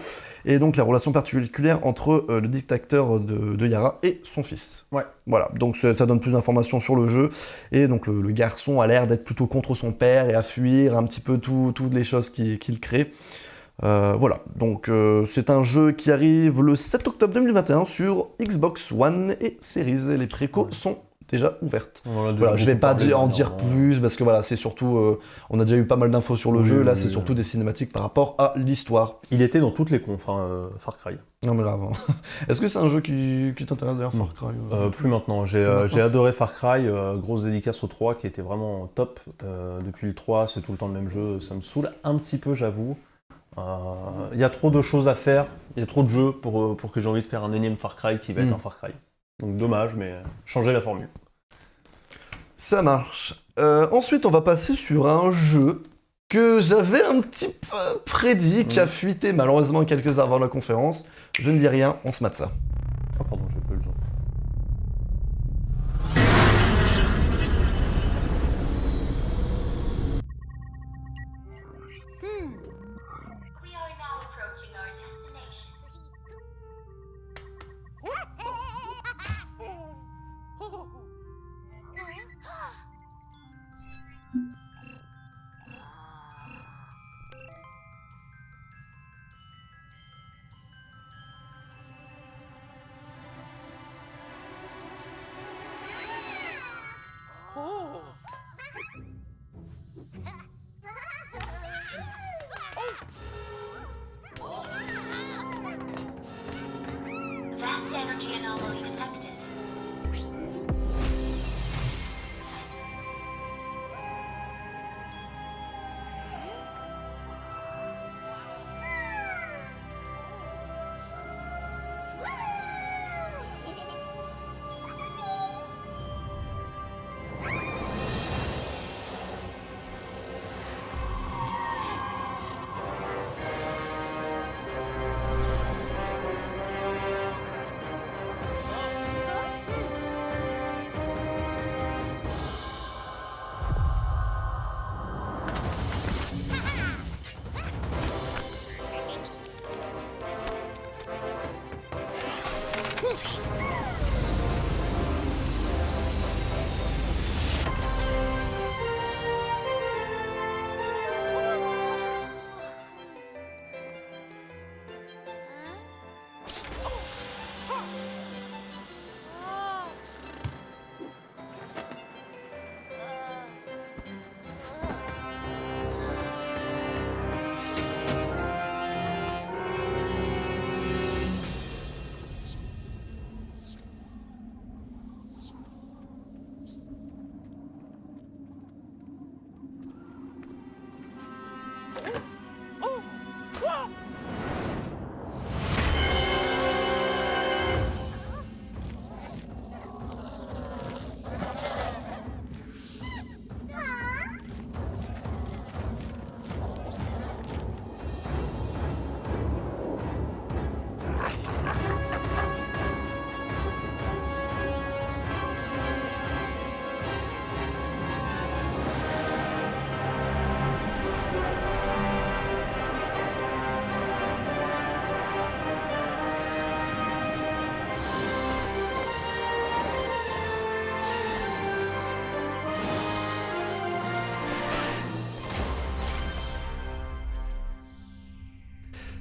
et donc la relation particulière entre le dictateur de Yara et son fils. Ouais. Voilà, donc ça donne plus d'informations sur le jeu, et donc le garçon a l'air d'être plutôt contre son père et à fuir un petit peu toutes les choses qu'il crée. Voilà, donc c'est un jeu qui arrive le 7 octobre 2021 sur Xbox One et Series, et les précos sont déjà ouvertes. Voilà, je vais pas en dire plus, parce que voilà, c'est surtout, on a déjà eu pas mal d'infos sur le jeu, là c'est surtout des cinématiques par rapport à l'histoire. Il était dans toutes les confs, Far Cry. Non mais là, avant. Est-ce que c'est un jeu qui t'intéresse d'ailleurs, Far Cry Plus maintenant, j'ai adoré Far Cry, grosse dédicace au 3 qui était vraiment top. Depuis le 3, c'est tout le temps le même jeu, ça me saoule un petit peu, j'avoue. Il y a trop de choses à faire, il y a trop de jeux pour que j'ai envie de faire un énième Far Cry qui va être un Far Cry. Donc dommage, mais changer la formule. Ça marche. Ensuite, on va passer sur un jeu que j'avais un petit peu prédit, qui a fuité malheureusement quelques heures avant la conférence. Je ne dis rien, on se mate ça. Ah pardon, j'ai pas eu le temps. We are now approaching our destination. Vast energy anomaly detected.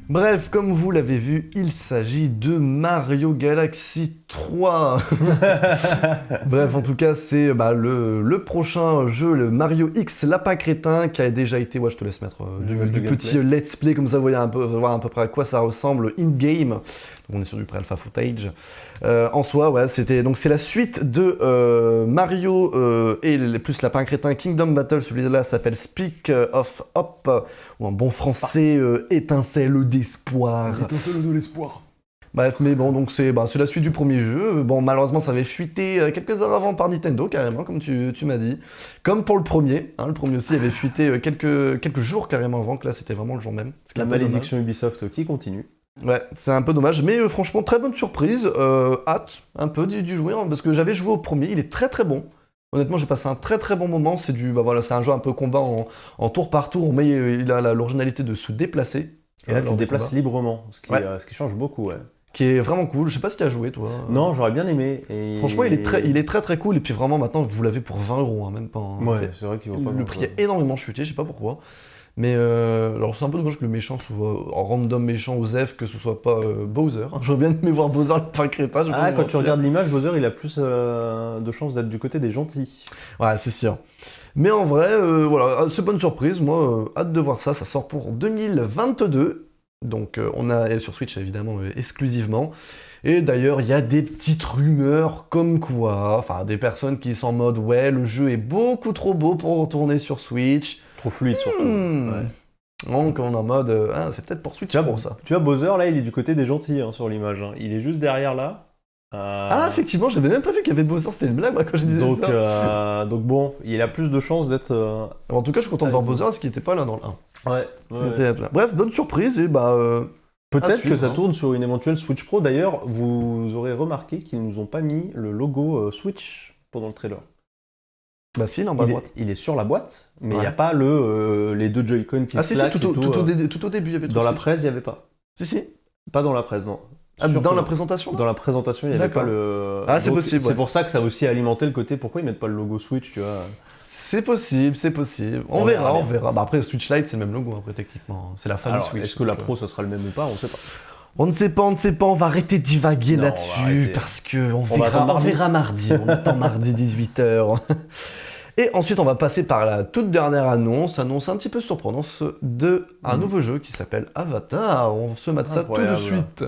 Bref, comme vous l'avez vu, il s'agit de Mario Galaxy 3. Bref, en tout cas, c'est le prochain jeu, le Mario X Lapin Crétin, qui a déjà été... Ouais, je te laisse mettre du petit let's play, comme ça vous voyez voir à peu près à quoi ça ressemble in-game. Donc on est sur du pré-alpha footage. En soi, ouais, c'est la suite de Mario et plus Lapin Crétin Kingdom Battle. Celui-là s'appelle Speak of Hope, ou en bon français, étincelle d'espoir. Étincelle de l'espoir. Bref, mais bon, donc c'est la suite du premier jeu. Bon, malheureusement, ça avait fuité quelques heures avant par Nintendo, carrément, comme tu m'as dit. Comme pour le premier. Hein, le premier aussi avait fuité quelques jours carrément avant, que là, c'était vraiment le jour même. La malédiction Ubisoft qui continue. Ouais, c'est un peu dommage, mais franchement, très bonne surprise. Hâte un peu d'y jouer, hein, parce que j'avais joué au premier, il est très très bon. Honnêtement, j'ai passé un très très bon moment. C'est c'est un jeu un peu combat en tour par tour, mais il a l'originalité de se déplacer. Et là, tu lors te des déplaces combats. librement, Ouais. ce qui change beaucoup, ouais. Qui est vraiment cool. Je sais pas si tu as joué, toi. Non, j'aurais bien aimé. Et... Franchement, il est très très cool. Et puis vraiment, maintenant, vous l'avez pour 20 €, hein, même pas. Hein. Ouais, c'est vrai qu'il vaut pas Le grand prix chose. a énormément chuté, je sais pas pourquoi. Mais alors c'est un peu dommage que le méchant soit en random méchant ou Zef, que ce soit pas Bowser. J'aurais bien aimé voir Bowser le fin crétin. je vais pas Ah, vous quand tu mentir. regardes l'image, Bowser, il a plus de chances d'être du côté des gentils. Ouais, c'est sûr. Mais en vrai, voilà, c'est bonne surprise. Moi, hâte de voir ça. Ça sort pour 2022. Donc on a sur Switch évidemment exclusivement. Et d'ailleurs, il y a des petites rumeurs comme quoi, enfin des personnes qui sont en mode ouais, le jeu est beaucoup trop beau pour retourner sur Switch. Trop fluide, surtout. Ouais. Donc on est en mode ah, c'est peut-être pour Switch Tu vois, Pro ça. Tu vois, Bowser, là, il est du côté des gentils hein, sur l'image. Hein. Il est juste derrière là. Ah effectivement, j'avais même pas vu qu'il y avait Bowser, c'était une blague moi quand je disais donc, ça. donc bon, il a plus de chances d'être... En tout cas, je suis content de voir Bowser parce qu'il était pas là dans le 1. Ouais. Bref, bonne surprise et bah à Peut-être suivre, que ça hein. tourne sur une éventuelle Switch Pro. D'ailleurs, vous aurez remarqué qu'ils nous ont pas mis le logo Switch pendant le trailer. Bah si, là en bas à droite. Il est sur la boîte, mais il n'y a Ouais. pas les deux Joy-Con qui Ah se si, si, claquent tout et tout, au début, il y avait tout dans la Switch. presse, il n'y avait pas. Si. Pas dans la presse, non. Ah, Sûr dans que la non. présentation Dans la présentation, il n'y avait D'accord. pas le... Ah, c'est Donc, possible, C'est ouais. pour ça que ça a aussi alimenté le côté, pourquoi ils mettent pas le logo Switch, tu vois. C'est possible, c'est possible. On On verra, verra on bien. verra. Bah après, Switch Lite, c'est le même logo, après, techniquement. C'est la famille Alors, Switch. est-ce que la donc, Pro, ça sera le même ou pas? On sait pas. On ne sait pas, on va arrêter de divaguer Non, on va là-dessus, arrêter. parce que on va attendre on mardi. verra mardi. On attend mardi 18h. Et ensuite, on va passer par la toute dernière annonce un petit peu surprenante de un nouveau jeu qui s'appelle Avatar. On se mate ça tout de Incroyable. suite.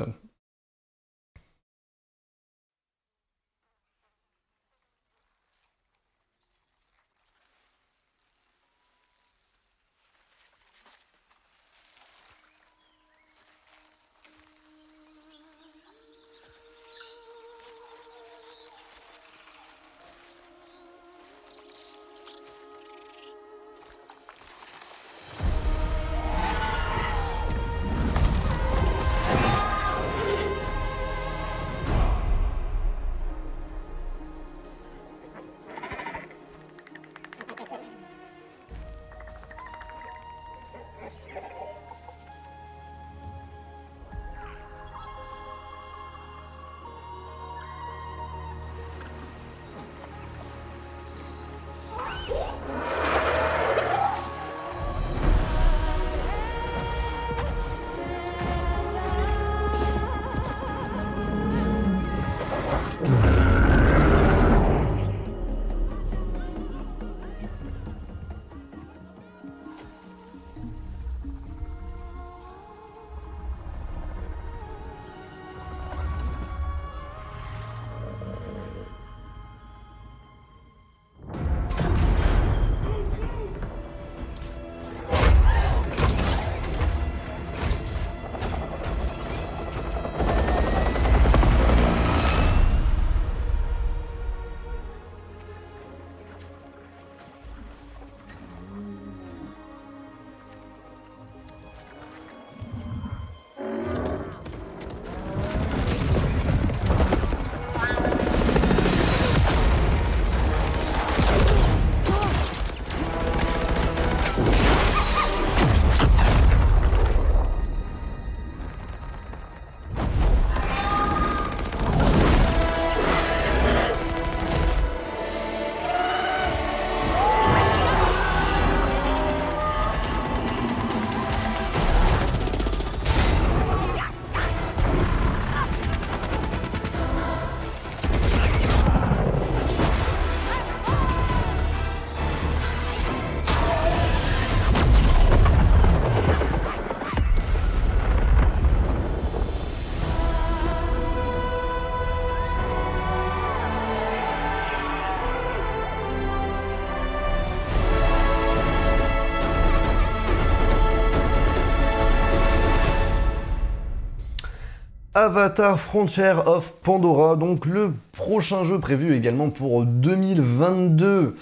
Avatar Frontier of Pandora, donc le prochain jeu prévu également pour 2022.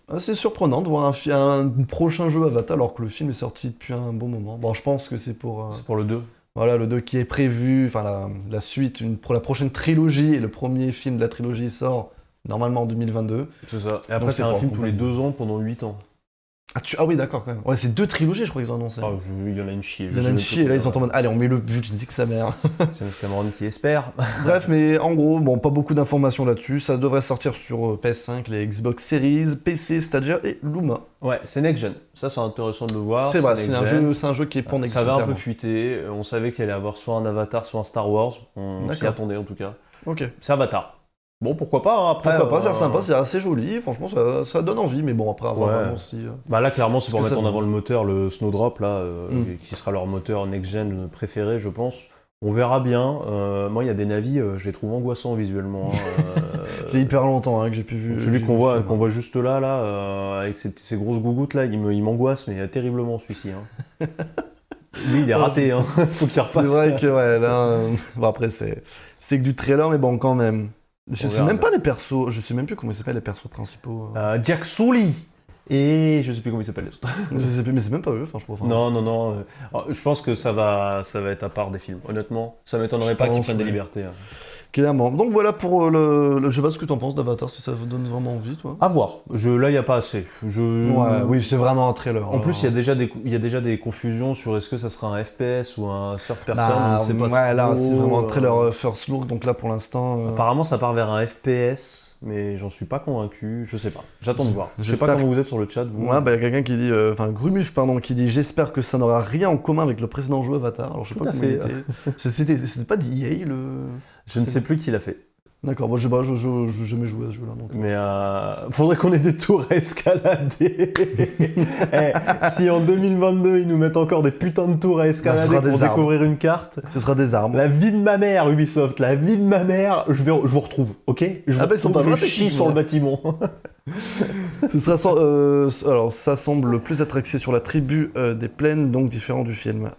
Assez surprenant de voir un prochain jeu Avatar alors que le film est sorti depuis un bon moment. Bon, je pense que c'est pour... C'est pour le 2. Voilà, le 2 qui est prévu, enfin la suite, pour la prochaine trilogie, et le premier film de la trilogie sort normalement en 2022. C'est ça. Et Donc après, c'est c'est un pour film tous les accompagner. 2 ans pendant 8 ans. Ah oui, d'accord, quand même. Ouais, c'est 2 trilogies, je crois qu'ils ont annoncé. Ah, il y en a une chier. Il y en a une chier, et là, ils sont en mode, allez, on met le but, je dis que sa mère. James Cameron qui espère. Bref, mais en gros, bon, pas beaucoup d'informations là-dessus. Ça devrait sortir sur PS5, les Xbox Series, PC, Stadia et Luma. Ouais, c'est next-gen. Ça, c'est intéressant de le voir. C'est vrai, c'est next-gen. un jeu qui est pour next-gen. Ça avait un peu clairement. fuité. On savait qu'il allait avoir soit un Avatar, soit un Star Wars. On s'y D'accord. attendait en tout cas. Ok. C'est Avatar. Bon, pourquoi pas, hein, après. Pourquoi pas, ça a l'air sympa, c'est assez joli, franchement, ça donne envie, mais bon, après, à voir Ouais. vraiment si... Bah là, clairement, c'est Est-ce pour que mettre ça en donne avant le moteur, le Snowdrop, là, qui sera leur moteur next-gen préféré, je pense. On verra bien. Moi, il y a des navis, je les trouve angoissants visuellement. Ça fait hyper longtemps hein, que j'ai pu vu. Celui j'ai qu'on vu voit, le film. qu'on voit juste là, avec ces grosses gougouttes, là, il m'angoisse, mais terriblement, celui-ci. Hein. Lui, il est raté, hein. Faut qu'il repasse. C'est vrai que, ouais, là... Bon, après, c'est que du trailer, mais bon, quand même. Je On sais verra même bien. pas les persos, je sais même plus comment ils s'appellent les persos principaux. Jack Sully et je sais plus comment il s'appelle les autres. Je sais plus, mais c'est même pas eux, enfin, je trouve. Non. Je pense que ça va être à part des films. Honnêtement, ça m'étonnerait Je pas qu'ils pense, prennent des ouais. libertés. Hein. Clairement. Donc voilà pour je sais pas ce que t'en penses d'Avatar, si ça vous donne vraiment envie, toi. À voir. Là, il n'y a pas assez. Ouais, oui, c'est vraiment un trailer. En plus, il y a déjà des confusions sur est-ce que ça sera un FPS ou un third person. Bah, on ne sait pas ouais, là, trop, c'est vraiment un trailer first look, donc là, pour l'instant... Apparemment, ça part vers un FPS, mais j'en suis pas convaincu. Je sais pas. J'attends de voir. Je sais pas J'espère comment vous êtes sur le chat. Vous. Ouais, bah, y a quelqu'un qui dit, enfin, Grumuf, pardon, qui dit « J'espère que ça n'aura rien en commun avec le précédent jeu Avatar ». Alors, je sais Tout pas à comment il fait. était. C'était pas d'EA, le... Je ne sais plus qui l'a fait. D'accord, moi, je sais pas, je jamais joué à ce jeu-là, donc... Mais faudrait qu'on ait des tours à escalader. Si en 2022 ils nous mettent encore des putains de tours à escalader sera pour des arbres. découvrir une carte, Ce sera des armes. la vie de ma mère Ubisoft, la vie de ma mère, je vous retrouve, ok? Je vous Ah bah, ils sont retrouve, pas loin, je chie techniquement. sur le bâtiment. Ce sera alors, ça semble plus être axé sur la tribu des plaines, donc différent du film.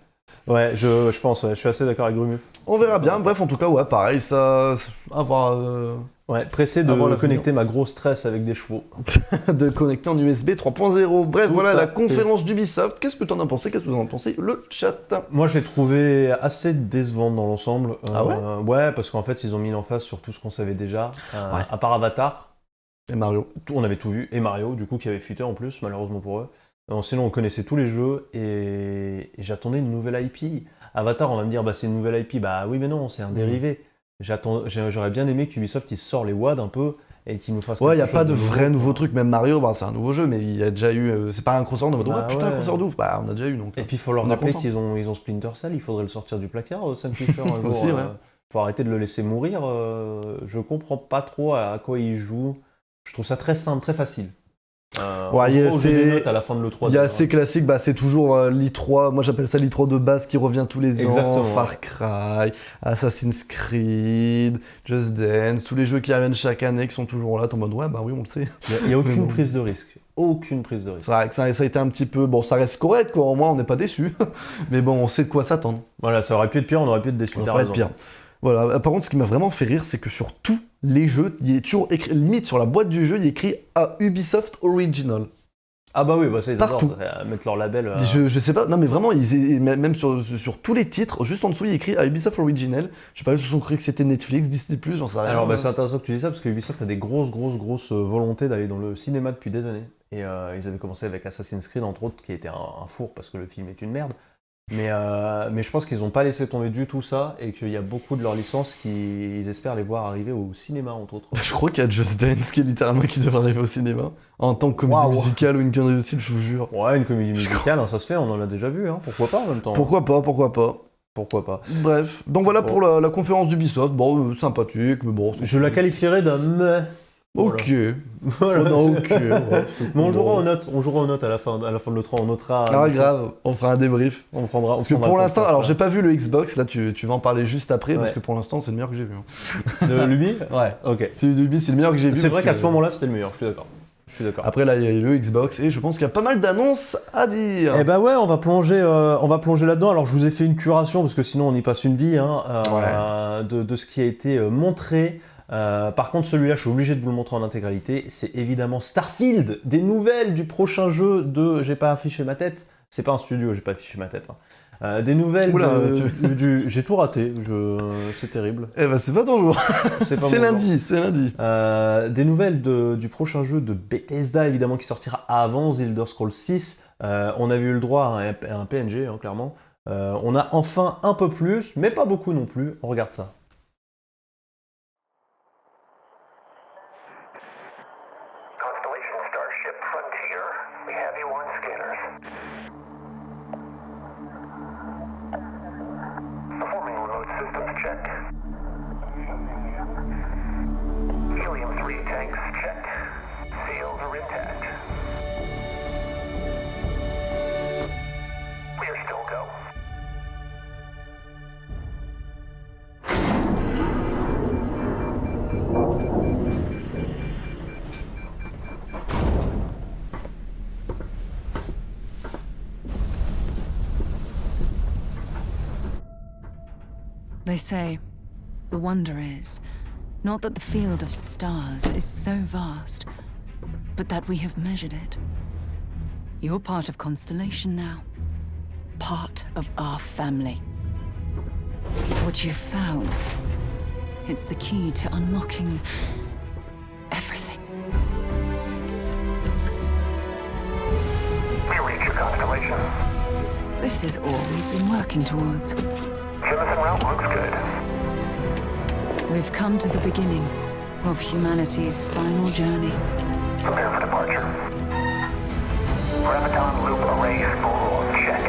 Ouais, je pense, ouais, je suis assez d'accord avec Grumuf. On verra bien. Bref, en tout cas, ouais, pareil, ça... À voir... Ouais, pressé de Avant la connecter ma grosse tresse avec des chevaux. de connecter en USB 3.0. Bref, Tout voilà à la fait. conférence d'Ubisoft. Qu'est-ce que t'en as pensé? Qu'est-ce que vous en pensez? Le chat. Moi, je l'ai trouvé assez décevant dans l'ensemble. Ah ouais? Ouais, parce qu'en fait, ils ont mis l'emphase sur tout ce qu'on savait déjà. Ouais. À part Avatar, Et Mario. on avait tout vu. Et Mario, du coup, qui avait fuité en plus, malheureusement pour eux. Sinon, on connaissait tous les jeux et j'attendais une nouvelle IP. Avatar, on va me dire, bah, c'est une nouvelle IP. Bah oui, mais non, c'est un dérivé. J'aurais bien aimé qu'Ubisoft il sort les WAD un peu et qu'il nous fasse Ouais, il quelque y a pas chose de nouveau. vrai nouveau truc. Même Mario, bah, c'est un nouveau jeu, mais il y a déjà eu... c'est pas un crossover de mode, Bah ouais, putain, un ouais. crossover de ouf. Bah, on a déjà eu, donc... Et puis il faut leur On est rappeler content. qu'ils ont Splinter Cell, il faudrait le sortir du placard, Sam Fisher, un jour. Aussi, ouais. Faut arrêter de le laisser mourir. Je comprends pas trop à quoi il joue. Je trouve ça très simple, très facile. Ouais, on voit au jeu des c'est- notes à la fin de l'E3. Il y a d'ailleurs. assez classique, bah, c'est toujours l'I3, moi j'appelle ça l'I3 de base qui revient tous les ans, Exactement, Far Cry, Assassin's Creed, Just Dance, tous les jeux qui reviennent chaque année qui sont toujours là, t'es en mode ouais bah oui on le sait. Il y a aucune bon. prise de risque. Aucune prise de risque. C'est vrai que ça a été un petit peu, bon ça reste correct quoi, au moins on n'est pas déçus, mais bon on sait de quoi s'attendre, Voilà, ça aurait pu être pire, on aurait pu être déçu. ça va T'as pas être raison. pire. Voilà, par contre ce qui m'a vraiment fait rire c'est que sur tous les jeux, il est toujours écrit, limite sur la boîte du jeu il est écrit à Ubisoft Original. Ah bah oui, bah ça ils Partout. adorent mettre leur label. Je sais pas, non mais vraiment, même sur tous les titres, juste en dessous il est écrit à Ubisoft Original. Je sais pas, ils se sont cru que c'était Netflix, Disney+, j'en sais rien. Alors bah, c'est intéressant que tu dis ça parce que Ubisoft a des grosses volontés d'aller dans le cinéma depuis des années. Et ils avaient commencé avec Assassin's Creed entre autres qui était un four parce que le film est une merde. Mais je pense qu'ils n'ont pas laissé tomber du tout ça et qu'il y a beaucoup de leurs licences qu'ils espèrent les voir arriver au cinéma entre autres. Je crois qu'il y a Just Dance qui est littéralement qui devrait arriver au cinéma. En tant que comédie Waouh. musicale ou une connerie de style, je vous jure. Ouais, une comédie musicale, hein, ça se fait, on en a déjà vu, hein. Pourquoi pas en même temps. Pourquoi pas. Pourquoi pas. Bref, donc voilà pour la conférence d'Ubisoft. Bon, sympathique, mais bon. Je la qualifierais d'un meh. Ok. Voilà. Non, ok. Ouais, Mais on jouera aux notes à la fin de l'E3, on notera. Ah, grave, on fera un débrief. On prendra. Parce que pour l'instant, alors j'ai pas vu le Xbox, là tu vas en parler juste après, parce Ouais. que pour l'instant c'est le meilleur que j'ai vu. Hein. Le Luby. Ouais. Ok. Celui d'Ubi, c'est le meilleur que j'ai vu. C'est vrai parce qu'à que- ce moment-là, c'était le meilleur, je suis d'accord. Après là, il y a le Xbox et je pense qu'il y a pas mal d'annonces à dire. Eh ben ouais, on va plonger là-dedans. Alors je vous ai fait une curation parce que sinon on y passe une vie de ce qui a été montré. Par contre, celui-là, je suis obligé de vous le montrer en intégralité. C'est évidemment Starfield, des nouvelles du prochain jeu de. J'ai pas affiché ma tête. C'est pas un studio, j'ai pas affiché ma tête. Des nouvelles Oula, j'ai tout raté, c'est terrible. Eh ben, c'est pas ton jour. C'est pas C'est mon lundi, c'est lundi. Des nouvelles du prochain jeu de Bethesda, évidemment, qui sortira avant The Elder Scrolls 6. On avait eu le droit à un PNG, hein, clairement. On a enfin un peu plus, mais pas beaucoup non plus. On regarde ça. Constellation Starship Frontier. We have you on scanners. Performing remote systems check. Helium-3 tanks checked. Seals are intact. Clear still go. They say, the wonder is, not that the field of stars is so vast, but that we have measured it. You're part of Constellation now. Part of our family. What you've found, it's the key to unlocking everything. We reach your constellation. This is all we've been working towards. Jemison route looks good. We've come to the beginning of humanity's final journey. Prepare for departure. Graviton loop array full check.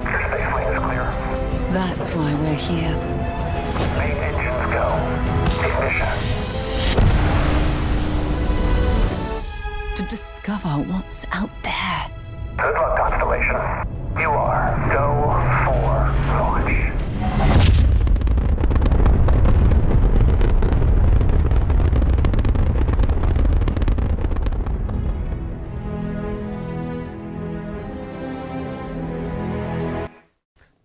Your space lane is clear. That's why we're here. Main engines go. Ignition. To discover what's out there. Good luck, Constellation. You are go for launch.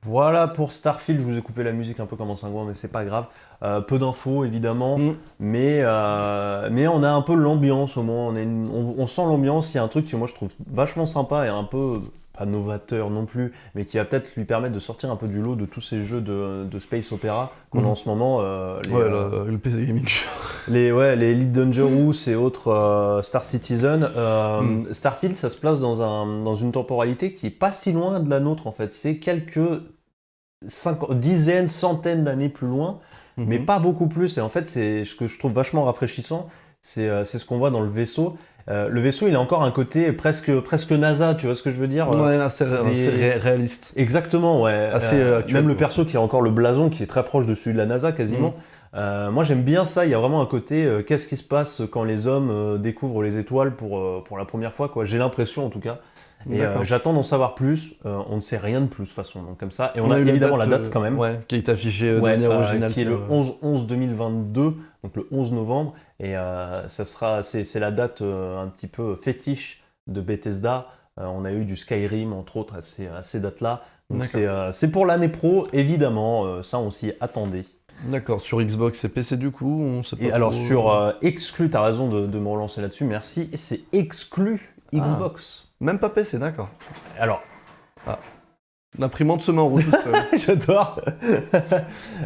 Voilà pour Starfield, je vous ai coupé la musique un peu comme un cingouin, mais c'est pas grave. Peu d'infos évidemment, mais on a un peu l'ambiance au moins, on sent l'ambiance, il y a un truc que moi je trouve vachement sympa et un peu, pas novateur non plus, mais qui va peut-être lui permettre de sortir un peu du lot de tous ces jeux de Space Opera qu'on a en ce moment. Le PC Gaming Show. Les Elite Dangerous et autres Star Citizen. Starfield, ça se place dans une temporalité qui est pas si loin de la nôtre en fait. C'est quelques dizaines, centaines d'années plus loin, mais pas beaucoup plus. Et en fait, c'est ce que je trouve vachement rafraîchissant, c'est ce qu'on voit dans le vaisseau. Le vaisseau, il a encore un côté presque NASA, tu vois ce que je veux dire? Ouais, assez réaliste. Exactement, ouais. Assez actuel, même le quoi. perso qui a encore le blason qui est très proche de celui de la NASA quasiment. Moi j'aime bien ça, il y a vraiment un côté qu'est-ce qui se passe quand les hommes découvrent les étoiles pour la première fois, quoi. J'ai l'impression en tout cas. Et j'attends d'en savoir plus, on ne sait rien de plus de toute façon, donc comme ça. Et on a eu évidemment la date quand même. Ouais, qui est affichée de manière originale. Qui est le 11-11-2022, donc le 11 novembre. Et c'est la date un petit peu fétiche de Bethesda. On a eu du Skyrim entre autres à ces dates-là. Donc c'est pour l'année pro, évidemment, ça on s'y attendait. D'accord, sur Xbox et PC du coup, on sait pas. Et alors trop... sur exclu, t'as raison de me relancer là-dessus, merci, c'est exclu Xbox. Même pas PC, d'accord. Alors, l'imprimante se met en route toute seule. j'adore.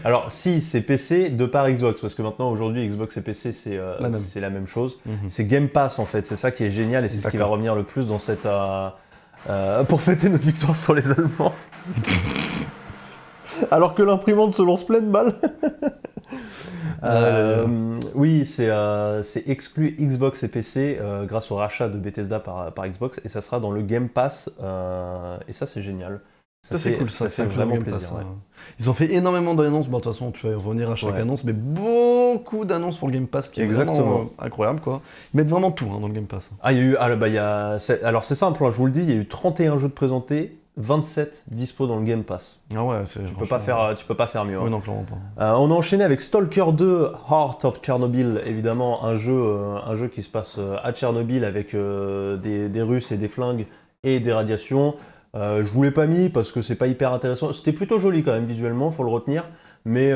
Alors si, c'est PC de par Xbox, parce que maintenant aujourd'hui Xbox et PC c'est la même chose. C'est Game Pass en fait, c'est ça qui est génial et c'est ce qui va revenir le plus dans cette... pour fêter notre victoire sur les Allemands. Alors que l'imprimante se lance pleine balle. Oui, c'est exclu Xbox et PC grâce au rachat de Bethesda par Xbox et ça sera dans le Game Pass et ça c'est génial. Ça c'est cool, ça fait vraiment plaisir. Ouais. Ils ont fait énormément d'annonces, bon, de toute façon tu vas y revenir à chaque annonce, mais beaucoup d'annonces pour le Game Pass qui est vraiment incroyable quoi. Ils mettent vraiment tout dans le Game Pass. Ah, il y a eu, alors c'est simple, je vous le dis, il y a eu 31 jeux de présentés. 27 dispo dans le Game Pass. Ah ouais, tu peux pas faire mieux. Oui, non, clairement pas. On a enchaîné avec Stalker 2, Heart of Chernobyl, évidemment un jeu qui se passe à Tchernobyl avec des Russes et des flingues et des radiations. Je vous l'ai pas mis parce que c'est pas hyper intéressant. C'était plutôt joli quand même visuellement, faut le retenir, mais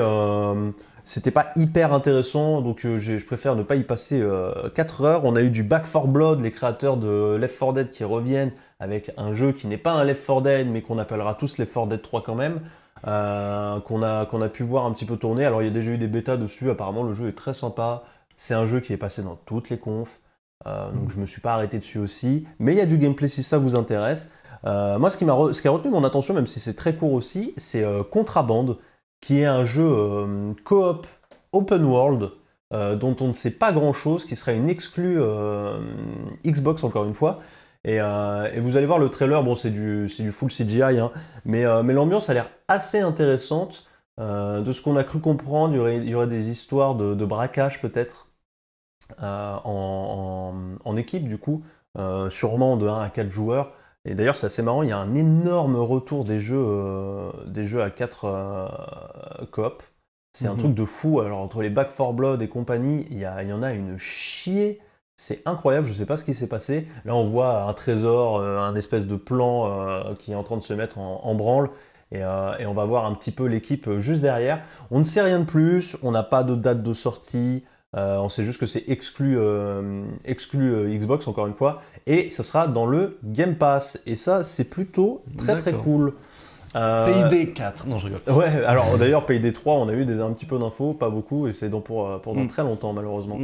c'était pas hyper intéressant, donc je préfère ne pas y passer 4 heures. On a eu du Back 4 Blood, les créateurs de Left 4 Dead qui reviennent avec un jeu qui n'est pas un Left 4 Dead, mais qu'on appellera tous Left 4 Dead 3 quand même, qu'on a pu voir un petit peu tourner. Alors il y a déjà eu des bêtas dessus, apparemment le jeu est très sympa, c'est un jeu qui est passé dans toutes les confs, donc je me suis pas arrêté dessus aussi, mais il y a du gameplay si ça vous intéresse. Moi ce qui a retenu mon attention, même si c'est très court aussi, c'est Contraband, qui est un jeu coop open world, dont on ne sait pas grand chose, qui serait une exclue Xbox encore une fois. Et vous allez voir le trailer, bon c'est du full CGI, hein, mais l'ambiance a l'air assez intéressante. De ce qu'on a cru comprendre, il y aurait des histoires de braquage peut-être en équipe du coup, sûrement de 1 à 4 joueurs. Et d'ailleurs c'est assez marrant, il y a un énorme retour des jeux à 4 coop. C'est un truc de fou. Alors entre les Back 4 Blood et compagnie, il y en a une chier. C'est incroyable, je sais pas ce qui s'est passé. Là on voit un trésor, un espèce de plan qui est en train de se mettre en branle. Et on va voir un petit peu l'équipe juste derrière. On ne sait rien de plus, on n'a pas de date de sortie. On sait juste que c'est exclu Xbox encore une fois. Et ça sera dans le Game Pass. Et ça c'est plutôt très cool. PID 4, non je rigole. Ouais, alors d'ailleurs PID 3 on a eu un petit peu d'infos, pas beaucoup, et c'est pour dans très longtemps malheureusement.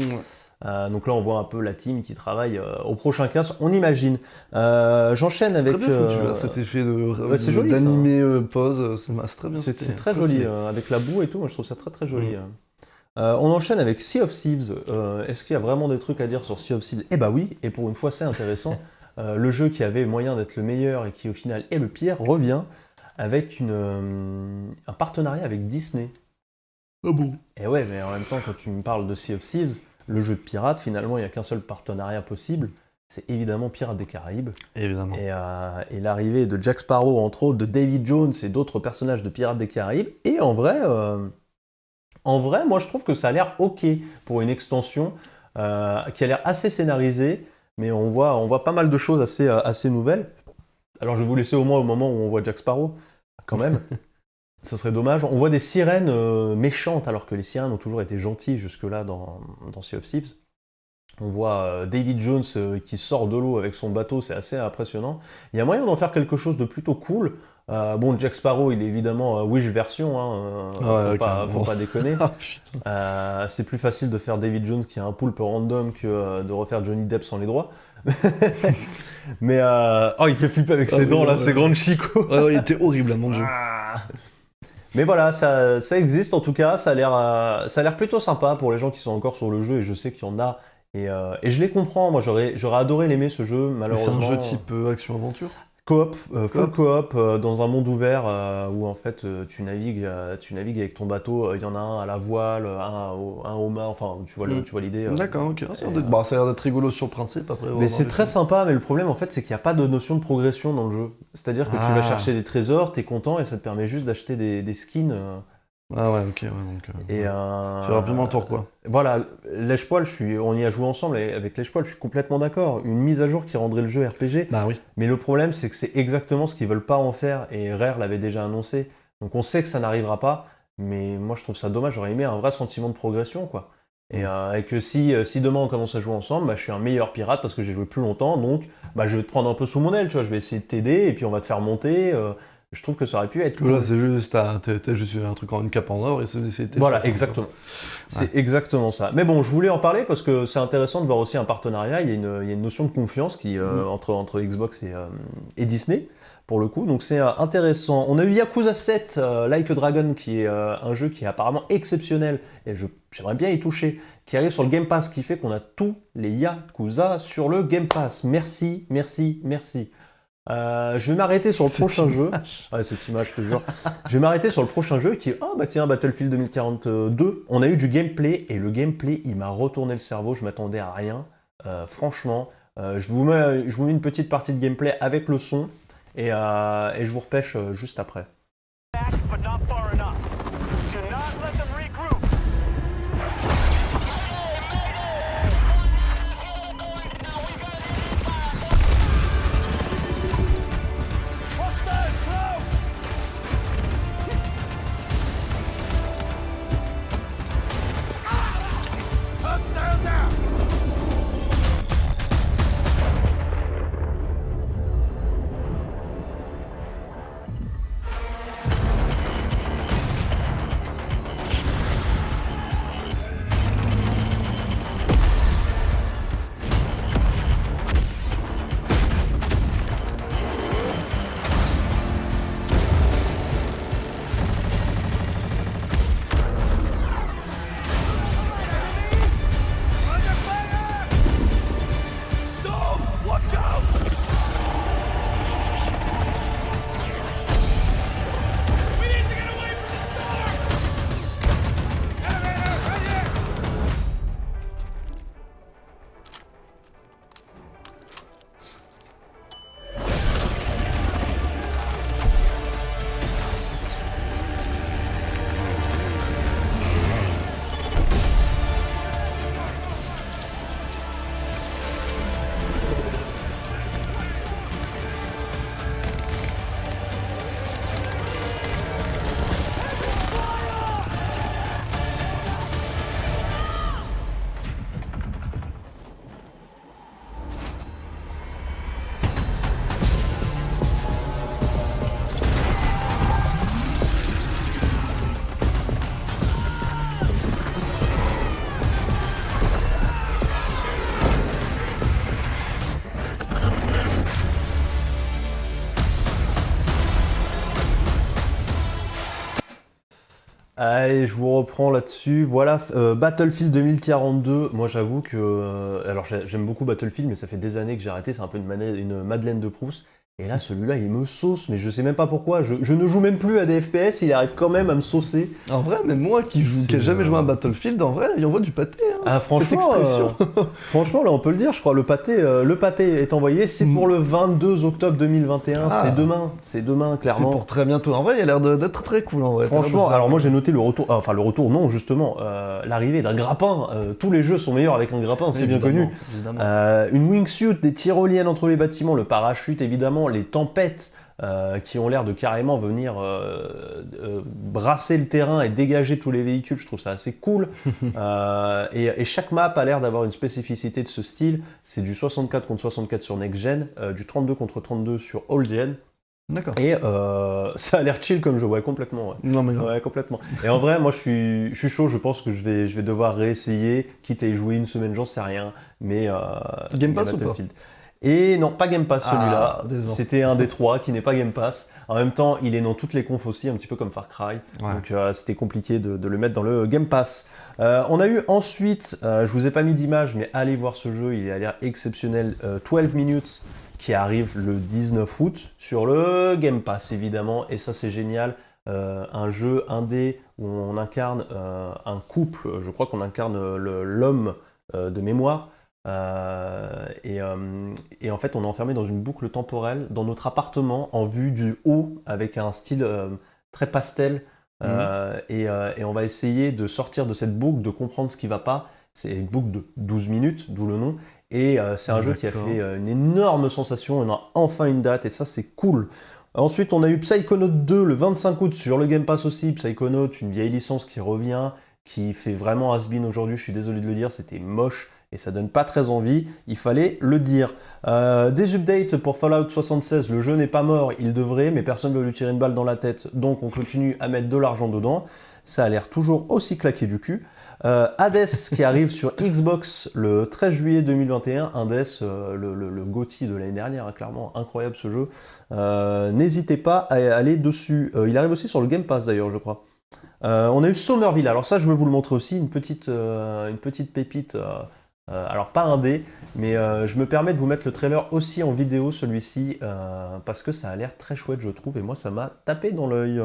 Donc là on voit un peu la team qui travaille au prochain casse, on imagine. J'enchaîne avec... C'est très bien foutu, là, cet effet c'est joli, d'animé pause, c'est très bien. C'est très joli, avec la boue et tout, moi je trouve ça très joli. On enchaîne avec Sea of Thieves. Est-ce qu'il y a vraiment des trucs à dire sur Sea of Thieves? Eh bah oui, et pour une fois c'est intéressant. Le jeu qui avait moyen d'être le meilleur et qui au final est le pire revient avec un partenariat avec Disney. Ah bon? Et ouais, mais en même temps, quand tu me parles de Sea of Thieves, le jeu de pirates, finalement, il n'y a qu'un seul partenariat possible, c'est évidemment Pirates des Caraïbes. Évidemment. Et l'arrivée de Jack Sparrow, entre autres, de David Jones et d'autres personnages de Pirates des Caraïbes. Et en vrai, moi, je trouve que ça a l'air ok pour une extension qui a l'air assez scénarisée, mais on voit pas mal de choses assez nouvelles. Alors je vais vous laisser au moins au moment où on voit Jack Sparrow, quand même. Ce serait dommage. On voit des sirènes méchantes, alors que les sirènes ont toujours été gentilles jusque-là dans Sea of Thieves. On voit David Jones qui sort de l'eau avec son bateau, c'est assez impressionnant. Il y a moyen d'en faire quelque chose de plutôt cool. Bon, Jack Sparrow, il est évidemment Wish version, faut pas déconner. C'est plus facile de faire David Jones qui a un poulpe random que de refaire Johnny Depp sans les droits. Mais il fait flipper avec ses dents là, ses grandes chicots. Il était horrible, mon dieu. Mais voilà, ça existe en tout cas, ça a l'air plutôt sympa pour les gens qui sont encore sur le jeu, et je sais qu'il y en a, et je les comprends. Moi j'aurais adoré l'aimer ce jeu, malheureusement. C'est un jeu type action-aventure? Coop, full coop, dans un monde ouvert où en fait tu navigues avec ton bateau. Il y en a un à la voile, un au mât, enfin tu vois l'idée. D'accord, ok. Ça a l'air d'être rigolo sur le principe. Après, mais c'est très sympa, mais le problème en fait c'est qu'il n'y a pas de notion de progression dans le jeu. C'est-à-dire que tu vas chercher des trésors, t'es content et ça te permet juste d'acheter des skins. Ah ouais, ok, ouais, donc... Et tu vas rapidement le tour, quoi. Voilà, Lèche-Poil, on y a joué ensemble, et avec Lèche-Poil, je suis complètement d'accord. Une mise à jour qui rendrait le jeu RPG. Bah oui. Mais le problème, c'est que c'est exactement ce qu'ils veulent pas en faire, et Rare l'avait déjà annoncé. Donc on sait que ça n'arrivera pas, mais moi je trouve ça dommage, j'aurais aimé un vrai sentiment de progression, quoi. Et que si demain on commence à jouer ensemble, je suis un meilleur pirate parce que j'ai joué plus longtemps, donc je vais te prendre un peu sous mon aile, tu vois, je vais essayer de t'aider, et puis on va te faire monter... Je trouve que ça aurait pu être cool. Là, c'est juste, t'as juste un truc en une cape en or et c'était... Voilà, exactement. C'est exactement ça. Mais bon, je voulais en parler parce que c'est intéressant de voir aussi un partenariat. Il y a une notion de confiance entre Xbox et Disney, pour le coup. Donc c'est intéressant. On a eu Yakuza 7, Like a Dragon, qui est un jeu qui est apparemment exceptionnel. Et j'aimerais bien y toucher. Qui arrive sur le Game Pass, qui fait qu'on a tous les Yakuza sur le Game Pass. Merci, merci, merci. Je vais m'arrêter sur le prochain jeu. Ouais, cette image, je te jure. Je vais m'arrêter sur le prochain jeu qui est Battlefield 2042. On a eu du gameplay et le gameplay, il m'a retourné le cerveau. Je m'attendais à rien. Franchement, je vous mets une petite partie de gameplay avec le son et je vous repêche juste après. Allez, je vous reprends là-dessus. Voilà, Battlefield 2042. Moi, j'avoue que... alors, j'aime beaucoup Battlefield, mais ça fait des années que j'ai arrêté. C'est un peu une Madeleine de Proust. Et là, celui-là, il me sauce, mais je sais même pas pourquoi. Je ne joue même plus à des FPS, il arrive quand même à me saucer. En vrai, même moi qui n'ai jamais joué à Battlefield, en vrai, il envoie du pâté. Hein. Ah, franchement, Cette expression. franchement, là, on peut le dire, je crois. Le pâté est envoyé. C'est pour le 22 octobre 2021. Ah. C'est demain, clairement. C'est pour très bientôt. En vrai, il a l'air d'être très cool, en vrai. Franchement, alors moi j'ai noté le retour, enfin le retour non justement, l'arrivée d'un grappin, tous les jeux sont meilleurs avec un grappin, c'est bien connu. Évidemment. Une wingsuit, des tyroliennes entre les bâtiments, le parachute évidemment, les tempêtes qui ont l'air de carrément venir brasser le terrain et dégager tous les véhicules, je trouve ça assez cool. Et chaque map a l'air d'avoir une spécificité de ce style, c'est du 64 contre 64 sur Next Gen, du 32 contre 32 sur Old Gen. D'accord. Et ça a l'air chill comme jeu, ouais, complètement. Ouais. Non, mais grave. Ouais, complètement. Et en vrai, moi, je suis chaud. Je pense que je vais devoir réessayer, quitte à y jouer une semaine, j'en sais rien. Mais Game Pass ou pas ? Et non, pas Game Pass celui-là. Décevant. C'était un des 3 qui n'est pas Game Pass. En même temps, il est dans toutes les confs aussi, un petit peu comme Far Cry. Ouais. Donc c'était compliqué de le mettre dans le Game Pass. On a eu ensuite, je vous ai pas mis d'image, mais allez voir ce jeu, il a l'air exceptionnel. 12 Minutes qui arrive le 19 août sur le Game Pass évidemment. Et ça c'est génial. Un jeu indé où on incarne un couple. Je crois qu'on incarne l'homme de mémoire. Et en fait, on est enfermé dans une boucle temporelle dans notre appartement en vue du haut avec un style très pastel. Et on va essayer de sortir de cette boucle, de comprendre ce qui ne va pas. C'est une boucle de 12 minutes, d'où le nom. Et c'est un jeu qui a fait une énorme sensation. On a enfin une date et ça, c'est cool. Ensuite, on a eu Psychonaut 2 le 25 août sur le Game Pass aussi. Psychonaut, une vieille licence qui revient, qui fait vraiment has-been aujourd'hui. Je suis désolé de le dire, c'était moche. Et ça donne pas très envie, il fallait le dire. Des updates pour Fallout 76, le jeu n'est pas mort, il devrait, mais personne ne veut lui tirer une balle dans la tête, donc on continue à mettre de l'argent dedans. Ça a l'air toujours aussi claqué du cul. Hades qui arrive sur Xbox le 13 juillet 2021. Hades, le GOTY de l'année dernière, hein, clairement, incroyable ce jeu. N'hésitez pas à aller dessus. Il arrive aussi sur le Game Pass d'ailleurs, je crois. On a eu Somerville, alors ça je veux vous le montrer aussi, une petite pépite. Alors pas indé, mais je me permets de vous mettre le trailer aussi en vidéo, celui-ci, parce que ça a l'air très chouette, je trouve, et moi ça m'a tapé dans l'œil.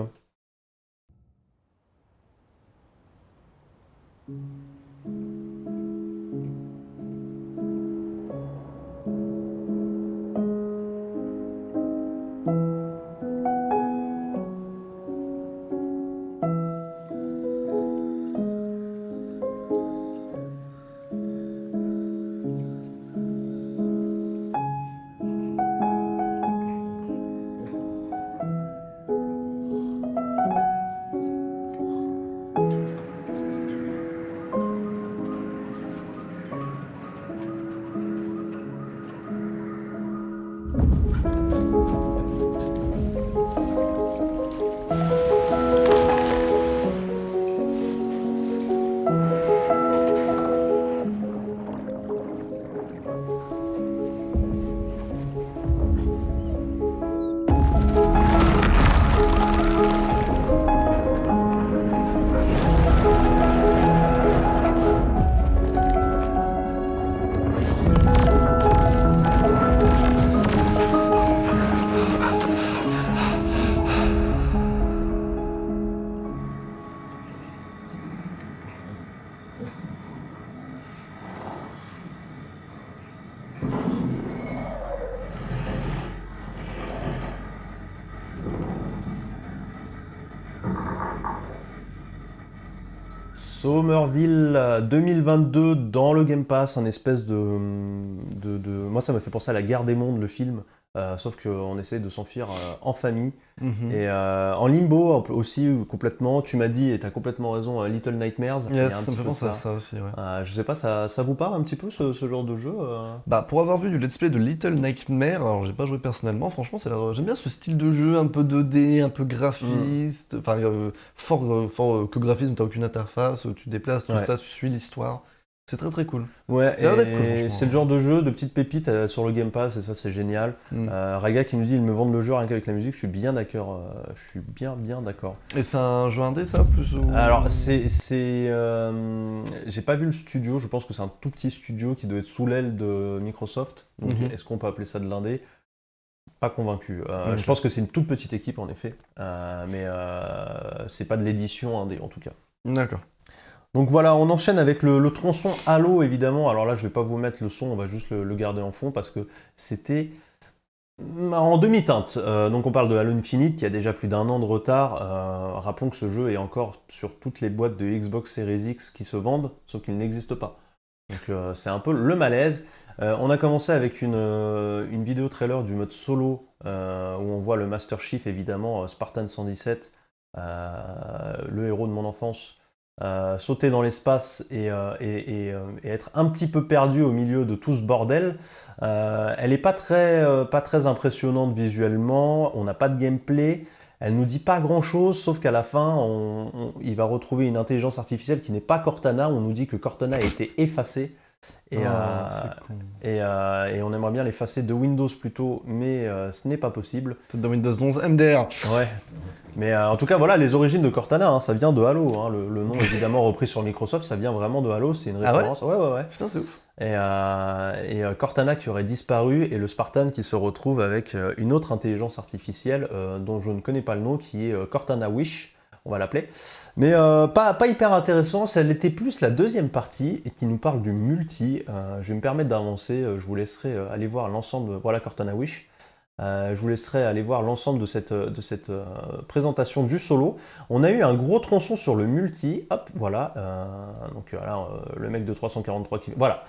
Somerville 2022 dans le Game Pass, un espèce de... Moi ça m'a fait penser à La Guerre des Mondes, le film, sauf qu'on essaie de s'enfuir en famille. Et en limbo aussi, complètement, tu m'as dit, et tu as complètement raison, Little Nightmares. Yes, ça me fait penser à ça aussi, ouais. Je sais pas, ça vous parle un petit peu ce genre de jeu Bah, pour avoir vu du let's play de Little Nightmares, alors j'ai pas joué personnellement, franchement, j'aime bien ce style de jeu, un peu 2D, un peu graphiste, enfin, fort que graphisme, t'as aucune interface, tu déplaces, tout ça, tu suis l'histoire. C'est très très cool. Ouais, Ça a l'air d'être cool, et franchement. c'est le genre de jeu, de petites pépites sur le Game Pass, et ça c'est génial. Raga qui nous dit, ils me vendent le jeu rien qu'avec la musique, je suis bien d'accord. Je suis bien d'accord. Et c'est un jeu indé, ça, plus ou... Alors, j'ai pas vu le studio, je pense que c'est un tout petit studio qui doit être sous l'aile de Microsoft. Donc, est-ce qu'on peut appeler ça de l'indé? Pas convaincu. Je pense que c'est une toute petite équipe, en effet. Mais c'est pas de l'édition indé, en tout cas. D'accord. Donc voilà, on enchaîne avec le tronçon Halo, évidemment. Alors là, je vais pas vous mettre le son, on va juste le garder en fond, parce que c'était en demi-teinte. Donc on parle de Halo Infinite, qui a déjà plus d'1 an de retard. Rappelons que ce jeu est encore sur toutes les boîtes de Xbox Series X qui se vendent, sauf qu'il n'existe pas. Donc c'est un peu le malaise. On a commencé avec une vidéo trailer du mode solo, où on voit le Master Chief, évidemment, Spartan 117, le héros de mon enfance, sauter dans l'espace et être un petit peu perdu au milieu de tout ce bordel. Elle n'est pas très impressionnante visuellement, on n'a pas de gameplay, elle nous dit pas grand chose, sauf qu'à la fin, il va retrouver une intelligence artificielle qui n'est pas Cortana, on nous dit que Cortana a été effacée. Et on aimerait bien l'effacer de Windows plutôt, mais ce n'est pas possible. Peut-être dans Windows 11 MDR. Ouais. Mais en tout cas, voilà, les origines de Cortana, hein, ça vient de Halo. Hein. Le nom évidemment repris sur Microsoft, ça vient vraiment de Halo, c'est une référence. Ouais. Putain, c'est ouf. Et Cortana qui aurait disparu, et le Spartan qui se retrouve avec une autre intelligence artificielle dont je ne connais pas le nom, qui est Cortana Wish, on va l'appeler. Mais pas hyper intéressant, ça l'était plus la deuxième partie, et qui nous parle du multi. Je vais me permettre d'avancer, je vous laisserai aller voir l'ensemble, voilà Cortana Wish. Je vous laisserai aller voir l'ensemble de cette présentation du solo. On a eu un gros tronçon sur le multi, hop, voilà, donc voilà, le mec de 343 kg, voilà,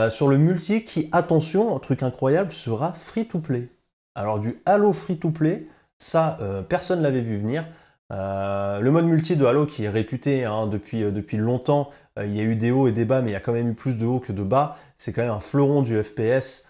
sur le multi qui, attention, un truc incroyable, sera free-to-play. Alors du Halo free-to-play, ça, personne ne l'avait vu venir. Le mode multi de Halo qui est réputé hein, depuis longtemps, il y a eu des hauts et des bas, mais il y a quand même eu plus de hauts que de bas, c'est quand même un fleuron du FPS,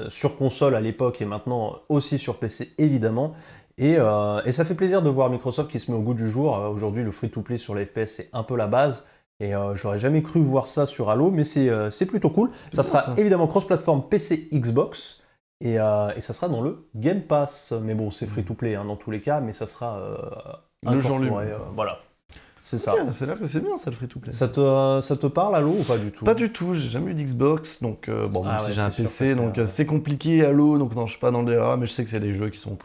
sur console à l'époque et maintenant aussi sur PC évidemment, et ça fait plaisir de voir Microsoft qui se met au goût du jour. Aujourd'hui le free-to-play sur les FPS c'est un peu la base, et j'aurais jamais cru voir ça sur Halo, mais c'est plutôt cool. Ça sera évidemment cross-platform PC Xbox, et ça sera dans le Game Pass, mais bon c'est free-to-play hein, dans tous les cas, mais ça sera le genre lui. Voilà. C'est ça. Okay, c'est là que c'est bien ça le free-to-play. Ça te parle Halo ou pas du tout? Pas du tout, j'ai jamais eu d'Xbox, donc bon, même si j'ai un PC, donc c'est compliqué Halo, donc non, je suis pas dans le DRA, mais je sais que c'est des jeux qui sont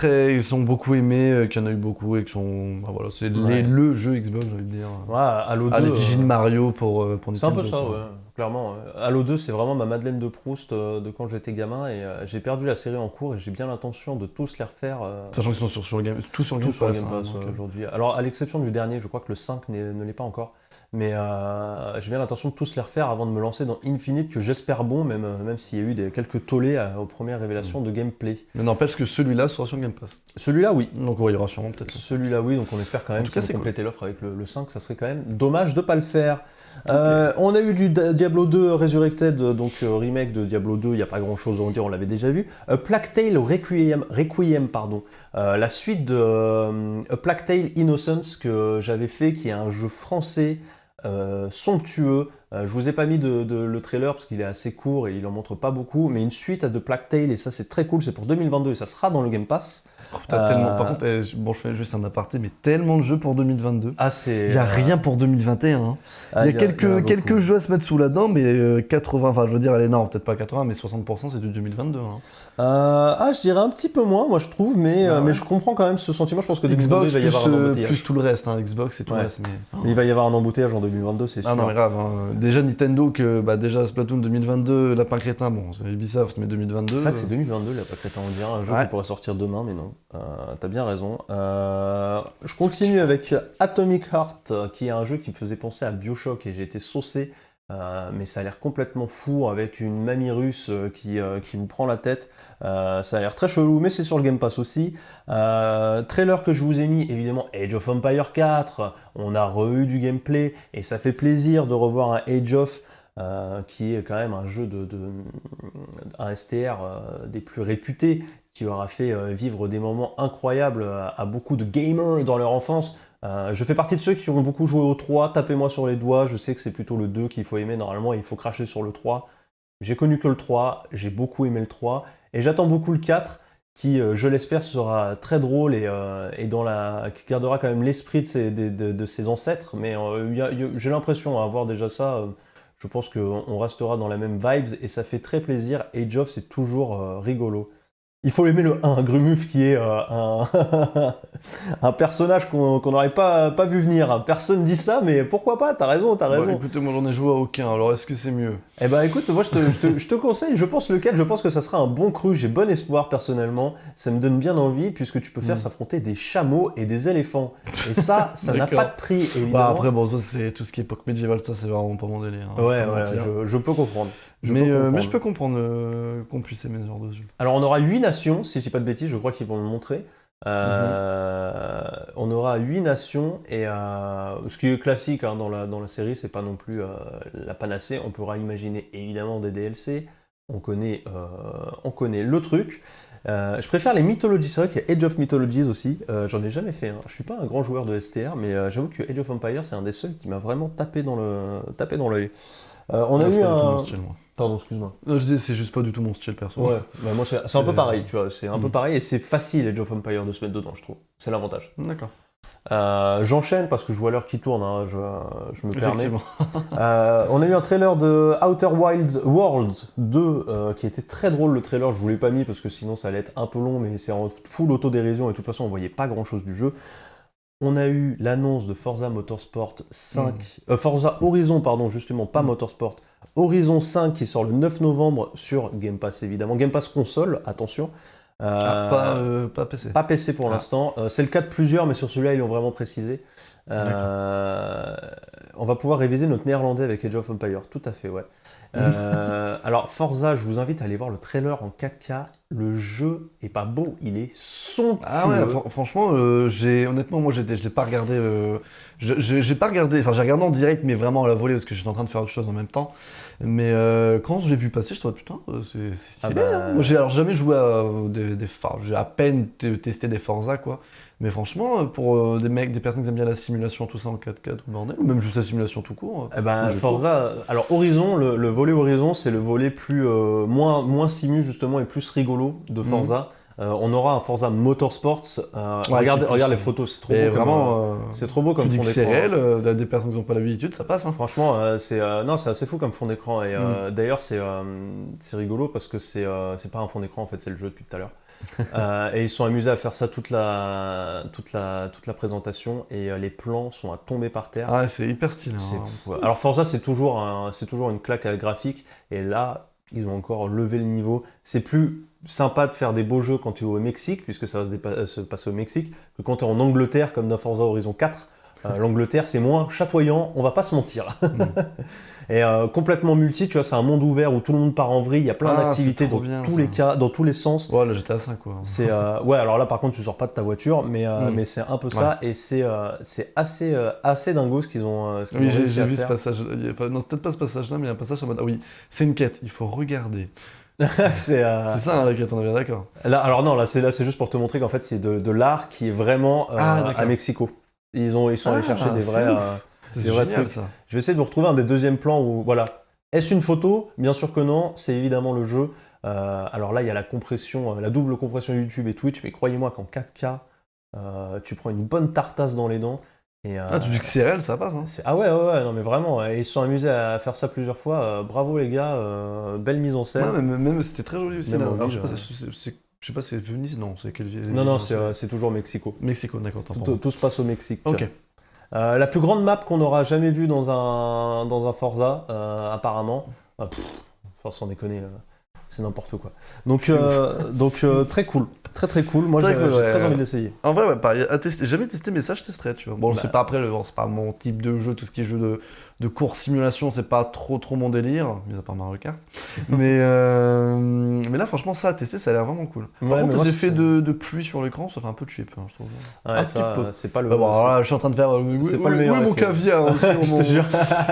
ils sont beaucoup aimés, qu'il y en a eu beaucoup et qui sont, bah, voilà, c'est le jeu Xbox, j'ai envie de dire. Ouais, Halo 2. À l'effigie de Mario pour Nintendo. C'est un peu ça, ouais, clairement. Halo 2, c'est vraiment ma Madeleine de Proust de quand j'étais gamin, et j'ai perdu la série en cours et j'ai bien l'intention de tous les refaire. Sachant qu'ils sont sur le Game Pass aujourd'hui. Alors, à l'exception du dernier, je crois que le 5 ne l'est pas encore. Mais j'ai bien l'intention de tous les refaire avant de me lancer dans Infinite, que j'espère bon, même s'il y a eu quelques tollés aux premières révélations de gameplay. Mais n'empêche que celui-là sera sur Game Pass. Celui-là, oui. Donc il y aura sûrement peut-être. Celui-là, oui, donc on espère quand même qu'ils vont compléter l'offre avec le 5, ça serait quand même dommage de ne pas le faire. Okay. On a eu du Diablo 2 Resurrected, donc remake de Diablo 2, il n'y a pas grand-chose à en dire, on l'avait déjà vu. Plague Tale Requiem, pardon. La suite de Plague Tale Innocence que j'avais fait, qui est un jeu français somptueux. Je vous ai pas mis le trailer parce qu'il est assez court et il en montre pas beaucoup, mais une suite à The Plague Tale, et ça c'est très cool, c'est pour 2022 et ça sera dans le Game Pass. Oh, tellement. Par contre, bon, je fais juste un aparté, mais tellement de jeux pour 2022. Ah, c'est. Il n'y a rien pour 2021. Hein. Il y a quelques jeux à se mettre sous la dent, mais 80, enfin je veux dire, allez, non, peut-être pas 80, mais 60% c'est du 2022. Hein. Je dirais un petit peu moins, moi je trouve, mais je comprends quand même ce sentiment. Je pense que 2022 il va y avoir un embouteillage. Plus tout le reste, hein, Xbox et tout le reste. Mais... il va y avoir un embouteillage en 2022, c'est sûr. Ah non, mais grave. Hein. Déjà Nintendo, déjà Splatoon 2022, Lapin Crétin, bon, c'est Ubisoft, mais 2022. C'est vrai que c'est 2022, Lapin Crétin, on dirait un jeu qui pourrait sortir demain, mais non. T'as bien raison. Je continue avec Atomic Heart, qui est un jeu qui me faisait penser à BioShock, et j'ai été saucé. Mais ça a l'air complètement fou, avec une mamie russe qui vous prend la tête. Ça a l'air très chelou, mais c'est sur le Game Pass aussi. Trailer que je vous ai mis, évidemment, Age of Empires 4. On a eu du gameplay, et ça fait plaisir de revoir un Age of, qui est quand même un jeu un STR des plus réputés, qui aura fait vivre des moments incroyables à beaucoup de gamers dans leur enfance. Je fais partie de ceux qui ont beaucoup joué au 3, tapez-moi sur les doigts, je sais que c'est plutôt le 2 qu'il faut aimer, normalement il faut cracher sur le 3. J'ai connu que le 3, j'ai beaucoup aimé le 3, et j'attends beaucoup le 4, qui, je l'espère, sera très drôle et qui gardera quand même l'esprit de ses ancêtres, mais j'ai l'impression, à avoir déjà ça, je pense qu'on restera dans la même vibes, et ça fait très plaisir. Age of, c'est toujours rigolo. Il faut aimer le 1, Grumuf, qui est un personnage qu'on n'aurait pas vu venir. Personne dit ça, mais pourquoi pas, t'as raison. Bah, écoutez, moi j'en ai joué à aucun, alors est-ce que c'est mieux? Eh ben écoute, moi je te conseille, je pense que ça sera un bon cru, j'ai bon espoir personnellement, ça me donne bien envie, puisque tu peux faire s'affronter des chameaux et des éléphants. Et ça n'a pas de prix, évidemment. Bah après, bon, ça c'est tout ce qui est époque médiévale, ça c'est vraiment pas mon délire. Hein, ouais, je peux comprendre. Mais je peux comprendre qu'on puisse aimer ce genre de jeu. Alors on aura 8 nations, si je dis pas de bêtises, je crois qu'ils vont le montrer. On aura 8 nations, et ce qui est classique hein, dans la série, c'est pas non plus la panacée. On pourra imaginer évidemment des DLC, on connaît le truc. Je préfère les mythologies, c'est vrai qu'il y a Age of Mythologies aussi, j'en ai jamais fait, hein. Je suis pas un grand joueur de STR, mais j'avoue que Age of Empires c'est un des seuls qui m'a vraiment tapé dans l'œil. On a eu un... Pardon, excuse-moi. Non, je dis, c'est juste pas du tout mon style perso. Ouais, bah moi c'est un peu pareil, tu vois, c'est un peu pareil, et c'est facile Age of Empires de se mettre dedans, je trouve. C'est l'avantage. D'accord. J'enchaîne parce que je vois l'heure qui tourne, hein, je me permets. On a eu un trailer de Outer Worlds 2 qui était très drôle, le trailer, je vous l'ai pas mis parce que sinon ça allait être un peu long, mais c'est en full autodérision et de toute façon on voyait pas grand chose du jeu. On a eu l'annonce de Forza Motorsport 5, Forza Horizon, pardon, justement, pas Motorsport, Horizon 5 qui sort le 9 novembre sur Game Pass évidemment, Game Pass console, attention. Pas PC. Pas PC pour l'instant. C'est le cas de plusieurs, mais sur celui-là, ils l'ont vraiment précisé. On va pouvoir réviser notre néerlandais avec Age of Empires. Tout à fait, ouais. Alors, Forza, je vous invite à aller voir le trailer en 4K. Le jeu est pas beau, il est somptueux. Ah ouais, franchement, honnêtement, moi, je l'ai pas regardé. J'ai pas regardé, enfin, j'ai regardé en direct, mais vraiment à la volée, parce que j'étais en train de faire autre chose en même temps. Mais quand je l'ai vu passer, je trouvais putain, c'est stylé. Hein. Moi, j'ai alors jamais joué à j'ai à peine testé des Forza, quoi. Mais franchement, pour des personnes qui aiment bien la simulation, tout ça en 4K, tout le bordel, ou même juste la simulation tout court. Forza, alors Horizon, le volet Horizon, c'est le volet plus moins simu justement et plus rigolo de Forza. On aura un Forza Motorsports. Regarde les photos, c'est trop beau. Vraiment, c'est trop beau comme fond d'écran. C'est réel, des personnes qui n'ont pas l'habitude, ça passe. Hein. Franchement, c'est assez fou comme fond d'écran. Et d'ailleurs, c'est rigolo parce que c'est pas un fond d'écran en fait, c'est le jeu depuis tout à l'heure. Et ils sont amusés à faire ça toute la présentation et les plans sont à tomber par terre. Ah, c'est hyper stylé. Hein. Alors Forza, c'est toujours une claque à graphique. Et là, ils ont encore levé le niveau. C'est plus sympa de faire des beaux jeux quand tu es au Mexique, puisque ça va se passer au Mexique, que quand tu es en Angleterre, comme dans Forza Horizon 4. L'Angleterre, c'est moins chatoyant, on va pas se mentir. Et complètement multi, tu vois, c'est un monde ouvert où tout le monde part en vrille, il y a plein d'activités dans tous les cas, dans tous les sens. Ouais, là j'étais à 5 quoi. C'est ouais, alors là par contre tu sors pas de ta voiture, mais c'est un peu ça, et c'est assez dingo ce qu'ils ont réussi à faire. J'ai vu ce passage, non c'est peut-être pas ce passage-là, mais il y a un passage en mode, ah oui, c'est une quête, il faut regarder. C'est ça hein, la quête, on est bien d'accord. Là, alors non, là c'est juste pour te montrer qu'en fait c'est de l'art qui est vraiment à Mexico. Ils sont allés chercher des vrais trucs. Ça. Je vais essayer de vous retrouver un des deuxièmes plans où, voilà. Est-ce une photo? Bien sûr que non, c'est évidemment le jeu. Alors là, il y a la compression, la double compression YouTube et Twitch, mais croyez-moi qu'en 4K, tu prends une bonne tartasse dans les dents. Et, tu dis que c'est réel, ça passe. Hein. Ah ouais, non mais vraiment, ils se sont amusés à faire ça plusieurs fois. Bravo les gars, belle mise en scène. Ouais, même c'était très joli aussi. Je sais pas, c'est Venise? Non, c'est quelle ville? Non, c'est toujours Mexico. Mexico, d'accord. Tout se passe au Mexique. Ok. La plus grande map qu'on aura jamais vue dans un Forza, apparemment. Sans déconner, c'est n'importe quoi. Donc très cool. Très cool. Moi, j'ai très envie d'essayer. En vrai, pareil, à tester. J'ai jamais testé, mais ça, je testerais, tu vois. Bon, c'est pas c'est pas mon type de jeu, tout ce qui est jeu de course simulation, c'est pas trop mon délire, mis à part Mario Kart. mais là, franchement, ça à tester, ça a l'air vraiment cool. Par contre, les effets de pluie sur l'écran, ça fait un peu cheap, hein, je trouve. Ouais, ça, c'est pas le. Bon, je suis en train de faire. C'est pas le meilleur. Mon caviar aussi, je te jure.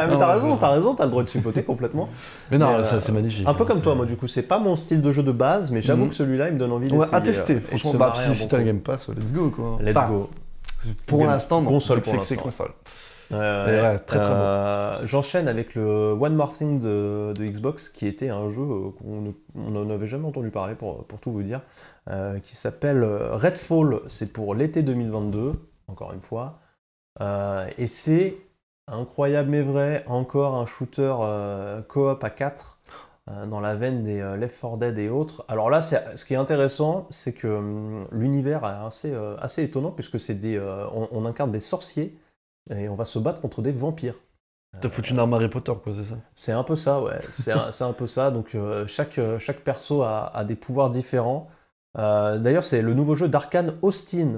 Mais t'as raison, t'as le droit de chipoter complètement. Mais non, ça c'est magnifique. Un peu comme toi, moi, du coup, c'est pas mon style de jeu de base, mais j'avoue que celui-là, il me donne envie d'essayer. À tester, franchement. Si t'as le Game Pass, let's go, quoi. Let's go. Pour l'instant, non. Console C'est pour que c'est l'instant. console. Ouais, ouais, très, très J'enchaîne avec le One More Thing de Xbox, qui était un jeu on n'en avait jamais entendu parler, pour tout vous dire, qui s'appelle Redfall. C'est pour l'été 2022, encore une fois. Et c'est incroyable mais vrai, encore un shooter coop à 4 dans la veine des Left 4 Dead et autres. Alors là, ce qui est intéressant, c'est que l'univers est assez étonnant, puisque c'est on incarne des sorciers et on va se battre contre des vampires. T'as foutu une arme Harry Potter, quoi, c'est ça? C'est un peu ça, ouais. C'est un peu ça. Donc chaque perso a des pouvoirs différents. D'ailleurs, c'est le nouveau jeu d'Arkane Austin.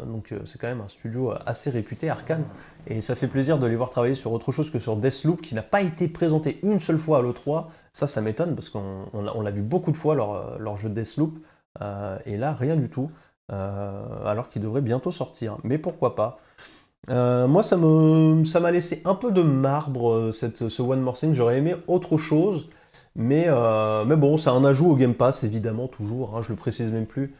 Donc c'est quand même un studio assez réputé, Arkane. Et ça fait plaisir de les voir travailler sur autre chose que sur Deathloop, qui n'a pas été présenté une seule fois à l'E3. Ça m'étonne, parce qu'on l'a vu beaucoup de fois, leur jeu Deathloop. Et là, rien du tout. Alors qu'il devrait bientôt sortir. Mais pourquoi pas? Moi, ça m'a laissé un peu de marbre, ce One More Thing. J'aurais aimé autre chose, mais bon, c'est un ajout au Game Pass, évidemment, toujours, hein, je le précise même plus.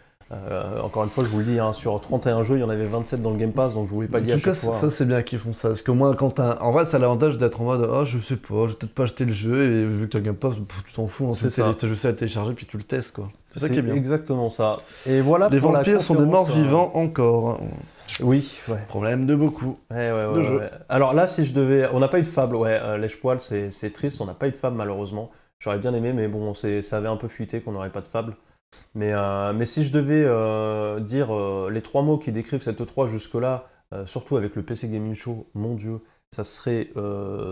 Encore une fois, je vous le dis, hein, sur 31 jeux, il y en avait 27 dans le Game Pass, donc je vous l'ai pas dit à chaque fois. Ça, c'est bien qu'ils font ça, parce que moi, en vrai, ça a l'avantage d'être en mode, ah, je sais pas, je vais peut-être pas acheter le jeu, et vu que tu as le Game Pass, tu t'en fous, C'est ça. je sais à télécharger, puis tu le testes, quoi. C'est ça qui est bien. Exactement ça. Et voilà. Les pour la vampires sont des morts conférence, vivants encore. Oui, ouais. Problème de beaucoup. De jeu. Alors là, si je devais... On n'a pas eu de fable, Lèche-Poil, c'est triste, on n'a pas eu de fable malheureusement. J'aurais bien aimé, mais bon, ça avait un peu fuité qu'on n'aurait pas de fable. Mais si je devais dire les 3 mots qui décrivent cette E3 jusque-là, surtout avec le PC Gaming Show, mon Dieu, ça serait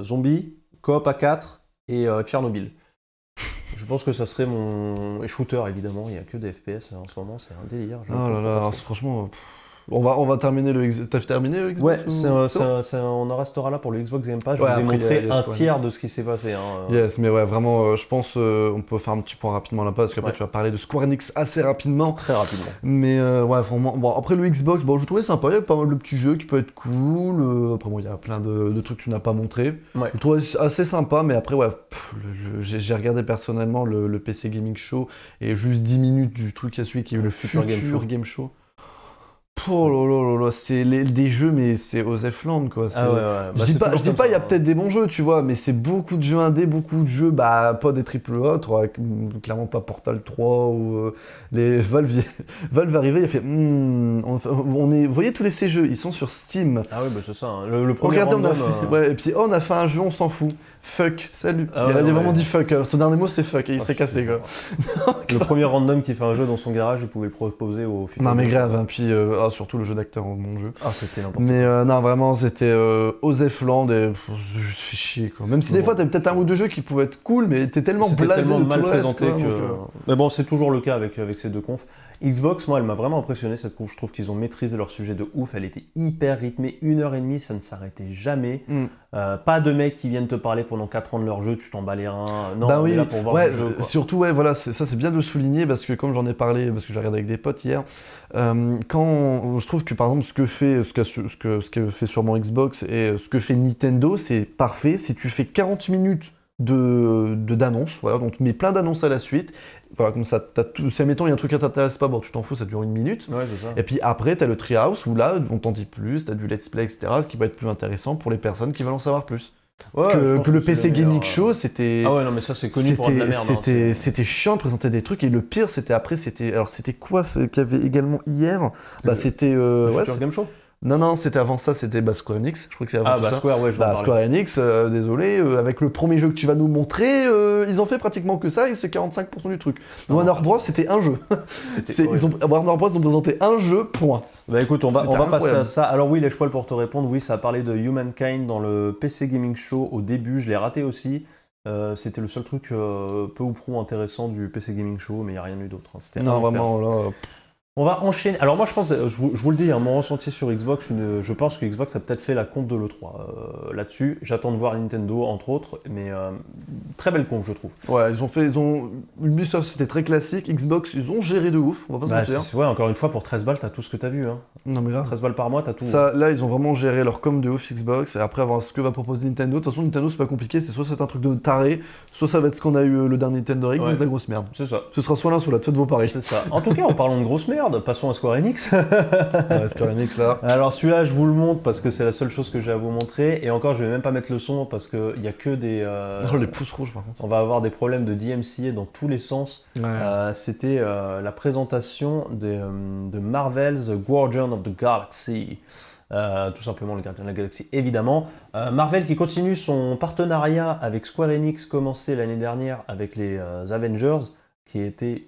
zombie, coop à 4 et Tchernobyl. Je pense que ça serait mon... Et shooter, évidemment, il n'y a que des FPS en ce moment, c'est un délire. Oh là là, alors franchement... On va terminer le Xbox. T'as terminé le Xbox? Ouais, on en restera là pour le Xbox Game Pass. Je vous ai montré un tiers de ce qui s'est passé. Hein. Yes, mais ouais, vraiment, je pense on peut faire un petit point rapidement là-bas, parce qu'après tu vas parler de Square Enix assez rapidement. Très rapidement. Mais ouais, vraiment. Bon, après le Xbox, bon, je trouvais sympa, il y a pas mal de petits jeux qui peuvent être cool. Après, bon, il y a plein de trucs que tu n'as pas montré. Ouais. Je trouvais assez sympa, mais après, ouais, j'ai regardé personnellement le PC Gaming Show et juste 10 minutes du truc qui a suivi, qui est le Future Game Show. Oh là là, c'est des jeux, mais c'est Osef Land, quoi. Ah ouais. Je dis pas, il y a peut-être des bons jeux, tu vois, mais c'est beaucoup de jeux indés, beaucoup de jeux, pas des AAA, clairement pas Portal 3 ou les Valve arrivé, il a fait, vous voyez tous ces jeux, ils sont sur Steam. Ah ouais, bah c'est ça, hein. Le premier Regardez, random... ouais, et puis on a fait un jeu, on s'en fout. Fuck, salut. Il a vraiment dit fuck, son dernier mot c'est fuck, et il s'est cassé, quoi. Le premier random qui fait un jeu dans son garage, il pouvait le proposer au futur. Non mais grave, hein, puis surtout le jeu d'acteur, mon jeu. Ah, c'était n'importe quoi. Mais non, vraiment, c'était Osef Land et je fais chier, quoi. Même si des fois, t'as peut-être un ou deux jeux qui pouvaient être cool, mais t'es tellement blasé, tellement mal tout présenté le reste, que... donc, Mais bon, c'est toujours le cas avec ces deux confs. Xbox, moi, elle m'a vraiment impressionné, cette conf. Je trouve qu'ils ont maîtrisé leur sujet de ouf. Elle était hyper rythmée, 1h30, ça ne s'arrêtait jamais. Pas de mecs qui viennent te parler pendant 4 ans de leur jeu, tu t'en bats les reins. Non, on est là pour voir le jeu, quoi. Surtout, ouais, voilà, ça c'est bien de le souligner, parce que comme j'en ai parlé, parce que j'ai regardé avec des potes hier, quand je trouve que par exemple ce que fait sûrement Xbox et ce que fait Nintendo, c'est parfait. Si tu fais 40 minutes d'annonces, voilà, donc tu mets plein d'annonces à la suite, voilà, comme ça, si admettons il y a un truc qui t'intéresse pas, bon tu t'en fous, ça dure 1 minute, ouais, c'est ça. Et puis après t'as le Treehouse où là on t'en dit plus, t'as du let's play, etc., ce qui va être plus intéressant pour les personnes qui veulent en savoir plus. Ouais, que le PC Gaming Show, c'était... Ah ouais, non mais ça c'est connu pour de la merde. C'était chiant de présenter des trucs, et le pire c'était alors c'était quoi qu'il y avait également hier? C'était... Future Game Show. Non, c'était avant ça, c'était Square Enix, je crois que c'est avant tout ça. Square, ouais, je vais Square Enix, désolé, avec le premier jeu que tu vas nous montrer, ils ont fait pratiquement que ça, et c'est 45% du truc. Warner Bros, c'était un jeu. Warner Bros, ils ont présenté un jeu, point. Bah écoute, on va passer à ça. Alors oui, Lèche-Poil, pour te répondre, oui, ça a parlé de Humankind dans le PC Gaming Show au début, je l'ai raté aussi. C'était le seul truc peu ou prou intéressant du PC Gaming Show, mais il n'y a rien eu d'autre. Hein. Non, vraiment, là... On va enchaîner. Alors moi je pense, je vous le dis, hein, mon ressenti sur Xbox, je pense que Xbox a peut-être fait la conf de l'E3 là-dessus. J'attends de voir Nintendo entre autres, mais très belle conf je trouve. Ouais, Ubisoft c'était très classique, Xbox ils ont géré de ouf, on va pas se mentir. Ouais, encore une fois pour 13 balles t'as tout ce que t'as vu. Hein. Non mais grave. 13 balles par mois t'as tout. Ça, là ils ont vraiment géré leur com de ouf Xbox, et après voir ce que va proposer Nintendo. De toute façon Nintendo c'est pas compliqué, c'est soit c'est un truc de taré, soit ça va être ce qu'on a eu le dernier Nintendo Direct, ou de la grosse merde. C'est ça. Ce sera soit l'un soit l'autre, faites vos paris. C'est ça. En tout cas en parlant de grosse merde, merde, passons à Square Enix. Ouais, Square Enix là. Alors celui-là, je vous le montre parce que c'est la seule chose que j'ai à vous montrer. Et encore, je vais même pas mettre le son parce qu'il n'y a que des... Oh, les pouces rouges par contre. On va avoir des problèmes de DMCA dans tous les sens. Ouais. C'était la présentation de Marvel's Guardian of the Galaxy. Tout simplement le Gardien de la Galaxie, évidemment. Marvel qui continue son partenariat avec Square Enix, commencé l'année dernière avec les Avengers, qui était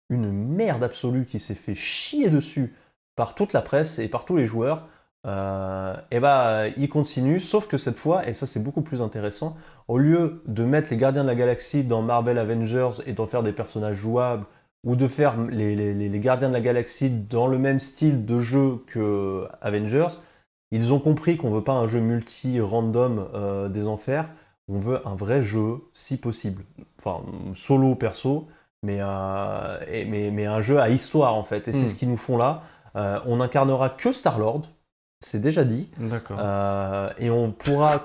une merde absolue, qui s'est fait chier dessus par toute la presse et par tous les joueurs. Et bah, il continue, sauf que cette fois, et ça c'est beaucoup plus intéressant, au lieu de mettre les Gardiens de la Galaxie dans Marvel Avengers et d'en faire des personnages jouables, ou de faire les Gardiens de la Galaxie dans le même style de jeu que Avengers, ils ont compris qu'on veut pas un jeu multi-random des enfers, on veut un vrai jeu, si possible. Enfin, solo perso, mais un jeu à histoire en fait. Et c'est ce qu'ils nous font là. On n'incarnera que Star-Lord, c'est déjà dit. D'accord. Et on pourra...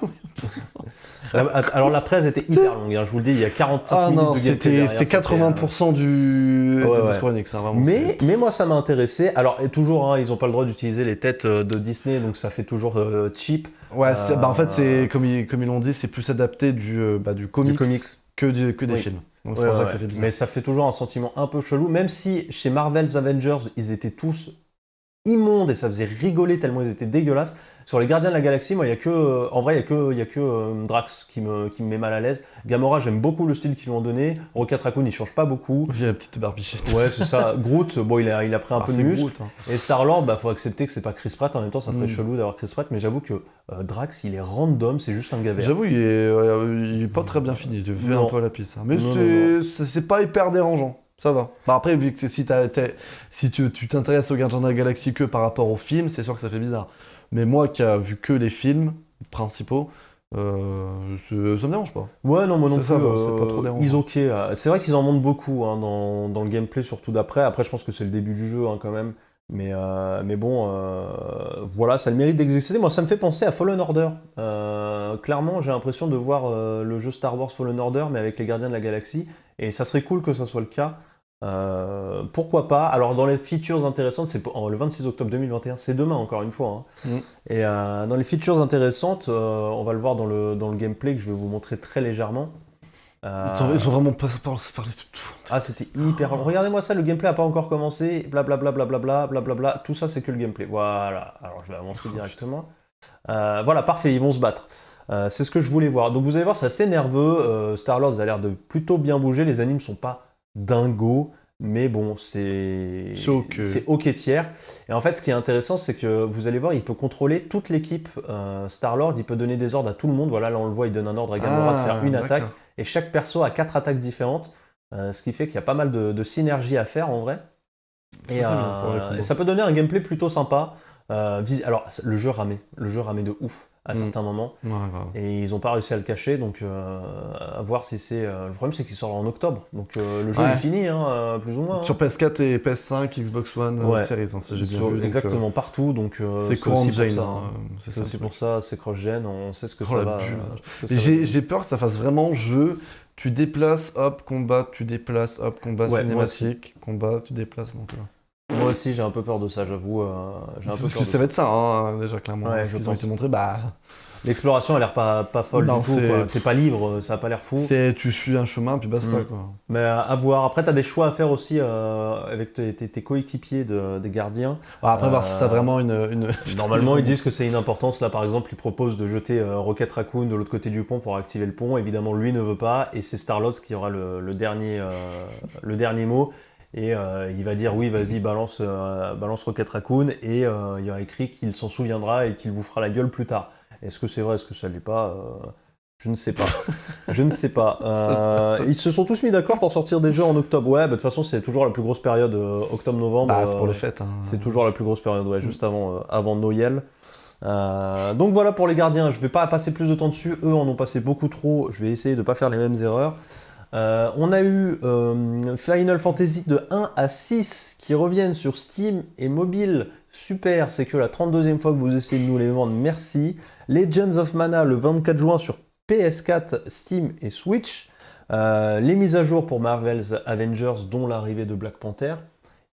Alors la presse était hyper longue, hein, je vous le dis, il y a 45 minutes de gameplay derrière. C'est 80% du Square Enix, hein, vraiment. Mais moi ça m'a intéressé. Alors et toujours, hein, ils n'ont pas le droit d'utiliser les têtes de Disney, donc ça fait toujours cheap. Ouais, en fait, c'est comme ils l'ont dit, c'est plus adapté du comics, que des films. Donc c'est pour ça que ça fait bizarre. Mais ça fait toujours un sentiment un peu chelou, même si chez Marvel's Avengers, ils étaient tous immondes et ça faisait rigoler tellement ils étaient dégueulasses. Sur les Gardiens de la Galaxie, moi, il y a que Drax qui me met mal à l'aise. Gamora, j'aime beaucoup le style qu'ils lui ont donné. Rocket Raccoon, il change pas beaucoup. J'ai la petite barbichette. Ouais, c'est ça. Groot, bon, il a pris un peu de muscle. Groot, hein. Et Star-Lord, bah, faut accepter que c'est pas Chris Pratt. En même temps, ça ferait chelou d'avoir Chris Pratt. Mais j'avoue que Drax, il est random, c'est juste un gars vert. J'avoue, il est pas très bien fini. Tu fais un peu à la piste. Hein. Mais c'est pas hyper dérangeant. Ça va. Bah après, vu que si tu t'intéresses aux Gardiens de la Galaxie que par rapport aux films, c'est sûr que ça fait bizarre. Mais moi qui a vu que les films principaux, ça me dérange pas. Ouais, non, moi non plus. Ça va, c'est pas trop dérangeant. C'est vrai qu'ils en montrent beaucoup hein, dans le gameplay, surtout d'après. Après, je pense que c'est le début du jeu hein, quand même. Mais bon, voilà, ça a le mérite d'exister. Moi, ça me fait penser à Fallen Order. Clairement, j'ai l'impression de voir le jeu Star Wars Fallen Order, mais avec les Gardiens de la Galaxie. Et ça serait cool que ça soit le cas. Pourquoi pas? Alors dans les features intéressantes, c'est le 26 octobre 2021, c'est demain encore une fois. Hein. Et dans les features intéressantes, on va le voir dans le gameplay que je vais vous montrer très légèrement. Ils ont vraiment pas parlé de tout. Ah, c'était hyper... Regardez-moi ça, le gameplay a pas encore commencé, blablabla, blablabla, tout ça c'est que le gameplay. Voilà, alors je vais avancer directement. Voilà, parfait, ils vont se battre. C'est ce que je voulais voir. Donc vous allez voir, c'est assez nerveux. Star-Lord a l'air de plutôt bien bouger, les animes sont pas dingo, mais bon, c'est ok tiers. Et en fait, ce qui est intéressant, c'est que vous allez voir, il peut contrôler toute l'équipe Star-Lord, il peut donner des ordres à tout le monde. Voilà, là on le voit, il donne un ordre à Gamora de faire une attaque, et chaque perso a 4 attaques différentes, ce qui fait qu'il y a pas mal de synergie à faire en vrai. Et ça peut donner un gameplay plutôt sympa. Alors, le jeu ramait de ouf à certains moments, et ils n'ont pas réussi à le cacher, donc à voir si c'est... le problème, c'est qu'il sort en octobre, donc le jeu est fini, hein, plus ou moins. Sur PS4 et PS5, Xbox One, Series, hein, j'ai bien vu. Exactement, partout, donc c'est cross-gen. C'est aussi pour ça, c'est cross-gen, on sait ce que ça va... J'ai peur que ça fasse vraiment jeu... Tu déplaces, hop, combat, tu déplaces, hop, combat, cinématique, combat, tu déplaces, donc... Moi aussi, j'ai un peu peur de ça, j'avoue. C'est parce que ça va être ça, hein, déjà, clairement. Ce qu'ils ont été montrés, l'exploration a l'air pas folle du tout. T'es pas libre, ça a pas l'air fou. Tu suis un chemin, puis basta, quoi. Mais à voir. Après, t'as des choix à faire aussi avec tes coéquipiers des gardiens. Après, voir si ça a vraiment une... Normalement, ils disent que c'est une importance. Là, par exemple, ils proposent de jeter Rocket Raccoon de l'autre côté du pont pour activer le pont. Évidemment, lui ne veut pas, et c'est Star-Lord qui aura le dernier mot. Et il va dire oui, vas-y, balance Rocket Raccoon, et il y a écrit qu'il s'en souviendra et qu'il vous fera la gueule plus tard. Est-ce que c'est vrai, est-ce que ça l'est pas Je ne sais pas. Je ne sais pas. Ils se sont tous mis d'accord pour sortir des jeux en octobre. Ouais, de toute façon, c'est toujours la plus grosse période, octobre-novembre. C'est pour les fêtes. Hein. C'est toujours la plus grosse période, ouais, juste avant Noël. Donc voilà pour les gardiens, je vais pas passer plus de temps dessus, eux en ont passé beaucoup trop, je vais essayer de pas faire les mêmes erreurs. On a eu Final Fantasy de 1 à 6 qui reviennent sur Steam et mobile. Super, c'est que la 32e fois que vous essayez de nous les vendre, merci. Legends of Mana le 24 juin sur PS4, Steam et Switch. Les mises à jour pour Marvel's Avengers, dont l'arrivée de Black Panther.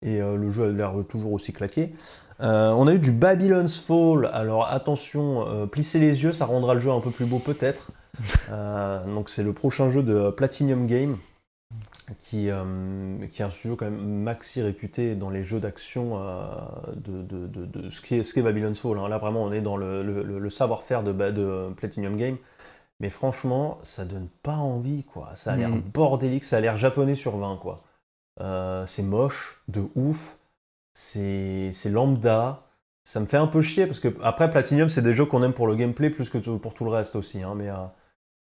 et le jeu a l'air toujours aussi claqué. On a eu du Babylon's Fall, alors attention, plissez les yeux, ça rendra le jeu un peu plus beau peut-être. Donc c'est le prochain jeu de Platinum Game, qui est un studio quand même maxi réputé dans les jeux d'action de ce qu'est Babylon's Fall. Hein. Là vraiment on est dans le savoir-faire de Platinum Game, mais franchement ça donne pas envie quoi. Ça a l'air bordélique, ça a l'air japonais sur 20 quoi. C'est moche de ouf, c'est lambda. Ça me fait un peu chier parce que après Platinum c'est des jeux qu'on aime pour le gameplay plus que pour tout le reste aussi, hein, mais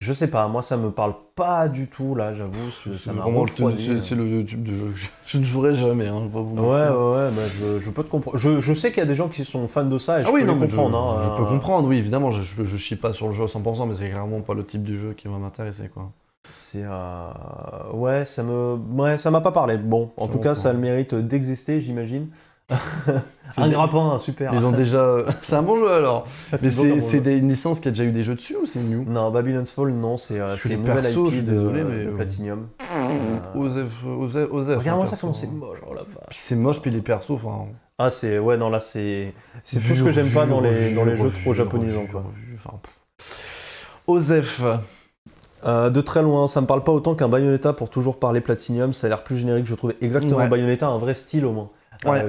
je sais pas, moi ça me parle pas du tout là, j'avoue, ça m'a refroidi. C'est le type de jeu que je ne jouerai jamais, hein, je vais pas vous mentir. Ouais, bah je peux te comprendre. Je sais qu'il y a des gens qui sont fans de ça et je peux les comprendre. Je peux comprendre, oui, évidemment, je chie pas sur le jeu à 100%, mais c'est clairement pas le type de jeu qui va m'intéresser, quoi. C'est ouais, ça m'a pas parlé. Bon, en tout cas, ça a le mérite d'exister, j'imagine. Un grappin, super. Ils ont déjà. C'est un bon jeu alors. C'est une licence qui a déjà eu des jeux dessus ou c'est new? Non, Babylon's Fall, non, c'est une nouvelle IP de Platinum. Osef. Regarde-moi ça, comment c'est moche, oh la vache. C'est moche, puis les persos, enfin. Ah, c'est. Ouais, non, là, c'est tout ce que j'aime pas dans les jeux trop japonisants, quoi. Osef. De très loin, ça me parle pas autant qu'un Bayonetta pour toujours parler Platinum, ça a l'air plus générique, je trouve exactement Bayonetta, un vrai style au moins.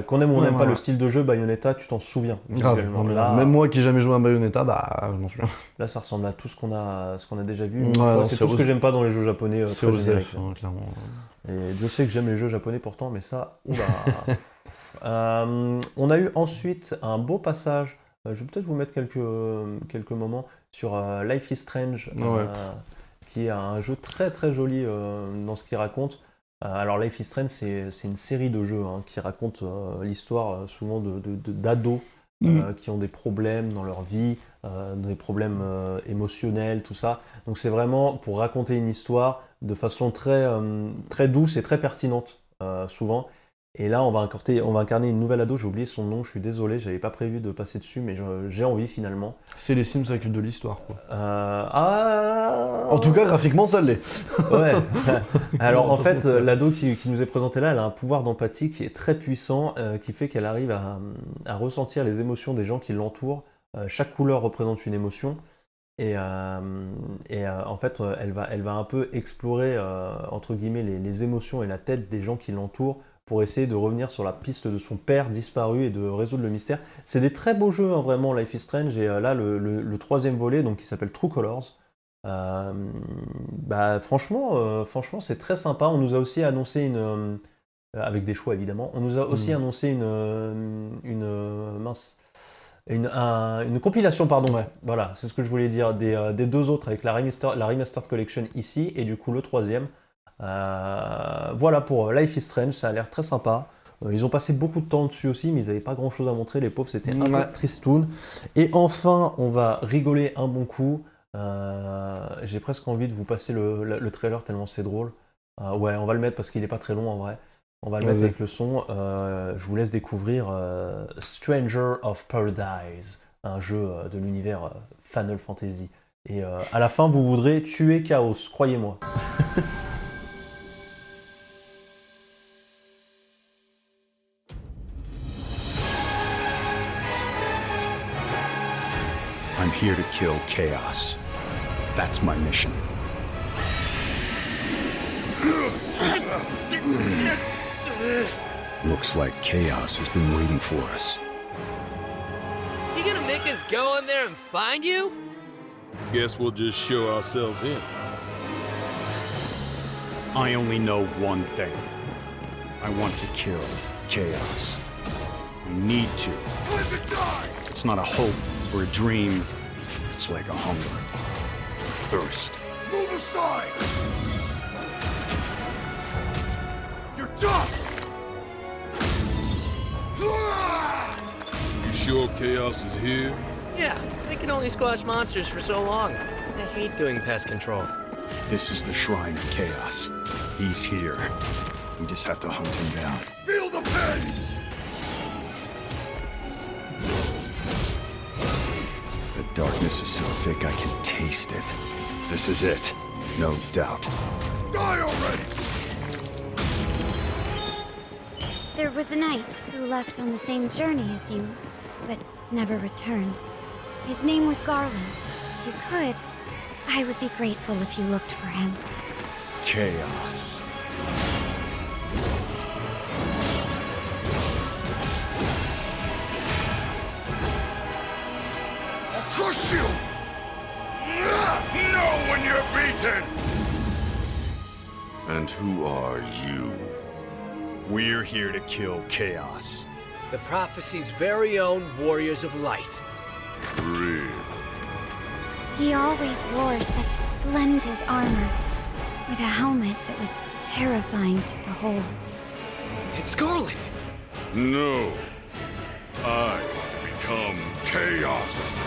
Qu'on aime ou on n'aime pas le style de jeu, Bayonetta, tu t'en souviens. Là, même moi qui n'ai jamais joué à Bayonetta, je m'en souviens. Là, ça ressemble à tout ce qu'on a déjà vu. C'est tout ce que j'aime pas dans les jeux japonais très génériques. Clairement. Et Dieu sait que j'aime les jeux japonais pourtant, mais ça, on a eu ensuite un beau passage, je vais peut-être vous mettre quelques moments, sur Life is Strange, qui est un jeu très très joli dans ce qu'il raconte. Alors Life is Strange, c'est une série de jeux qui raconte l'histoire souvent d'ados qui ont des problèmes dans leur vie, des problèmes émotionnels, tout ça. Donc c'est vraiment pour raconter une histoire de façon très, très douce et très pertinente, souvent. Et là, on va incarner une nouvelle ado, j'ai oublié son nom, je suis désolé, j'avais pas prévu de passer dessus, mais j'ai envie finalement. C'est les Sims avec de l'histoire, quoi. En tout cas, graphiquement, ça l'est. Ouais. Alors en fait, l'ado qui nous est présentée là, elle a un pouvoir d'empathie qui est très puissant, qui fait qu'elle arrive à ressentir les émotions des gens qui l'entourent. Chaque couleur représente une émotion. Et en fait, elle va un peu explorer, entre guillemets, les émotions et la tête des gens qui l'entourent, pour essayer de revenir sur la piste de son père disparu et de résoudre le mystère. C'est des très beaux jeux, hein, vraiment, Life is Strange, et là, le troisième volet, donc, qui s'appelle True Colors, franchement, c'est très sympa. On nous a aussi annoncé avec des choix, évidemment, on nous a aussi annoncé une compilation, pardon, voilà, c'est ce que je voulais dire, des deux autres, avec la Remastered Collection ici, et du coup, le troisième. Voilà pour Life is Strange, ça a l'air très sympa. Ils ont passé beaucoup de temps dessus aussi, mais ils n'avaient pas grand chose à montrer, les pauvres, c'était un peu tristoun. Et enfin, on va rigoler un bon coup. J'ai presque envie de vous passer le trailer tellement c'est drôle. Ouais, on va le mettre parce qu'il n'est pas très long en vrai. On va le mettre avec le son. Je vous laisse découvrir Stranger of Paradise, un jeu de l'univers Final Fantasy. Et à la fin, vous voudrez tuer Chaos, croyez-moi. I'm here to kill Chaos. That's my mission. Looks like Chaos has been waiting for us. You gonna make us go in there and find you? Guess we'll just show ourselves in. I only know one thing. I want to kill Chaos. We need to. It's not a hope or a dream. It's like a hunger. Thirst. Move aside! You're dust! You sure Chaos is here? Yeah, they can only squash monsters for so long. I hate doing pest control. This is the Shrine of Chaos. He's here. We just have to hunt him down. Feel the pain! The darkness is so thick I can taste it. This is it, no doubt. Die already! There was a knight who left on the same journey as you, but never returned. His name was Garland. If you could, I would be grateful if you looked for him. Chaos. I'll crush you! Know when you're beaten! And who are you? We're here to kill Chaos. The prophecy's very own Warriors of Light. Real. He always wore such splendid armor, with a helmet that was terrifying to behold. It's Garland! No. I become Chaos.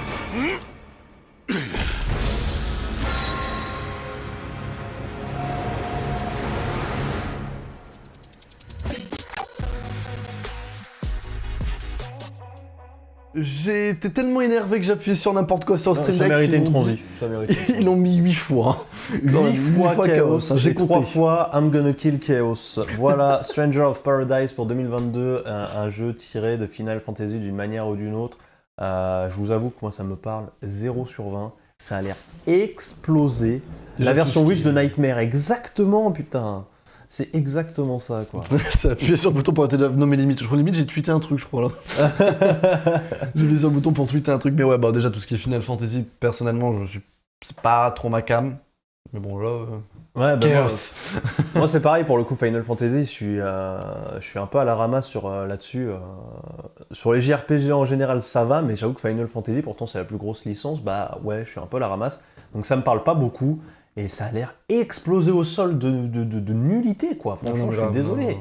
J'ai été tellement énervé que j'ai appuyé sur n'importe quoi sur le stream Ça deck. méritait une ils m'ont transi. dit- Ça méritait. Ils l'ont mis 8 fois. 8 fois Chaos, hein, j'ai et compté. 3 fois I'm Gonna Kill Chaos. Voilà, Stranger of Paradise pour 2022, un jeu tiré de Final Fantasy d'une manière ou d'une autre. Je vous avoue que moi ça me parle 0 sur 20. Ça a l'air explosé. La version Wish de Nightmare, exactement, putain. C'est exactement ça, quoi. Ça a appuyé sur le bouton pour arrêter de nommer limite. Je crois limite j'ai tweeté un truc, je crois là. J'ai mis sur le bouton pour tweeter un truc, mais ouais, bah déjà tout ce qui est Final Fantasy, personnellement, c'est pas trop ma cam. Mais bon là. Ouais, bah, Chaos. moi c'est pareil pour le coup Final Fantasy, je suis un peu à la ramasse là-dessus. Sur les JRPG en général ça va, mais j'avoue que Final Fantasy pourtant c'est la plus grosse licence, bah ouais je suis un peu à la ramasse. Donc ça me parle pas beaucoup et ça a l'air explosé au sol de nullité quoi. Franchement je suis désolé.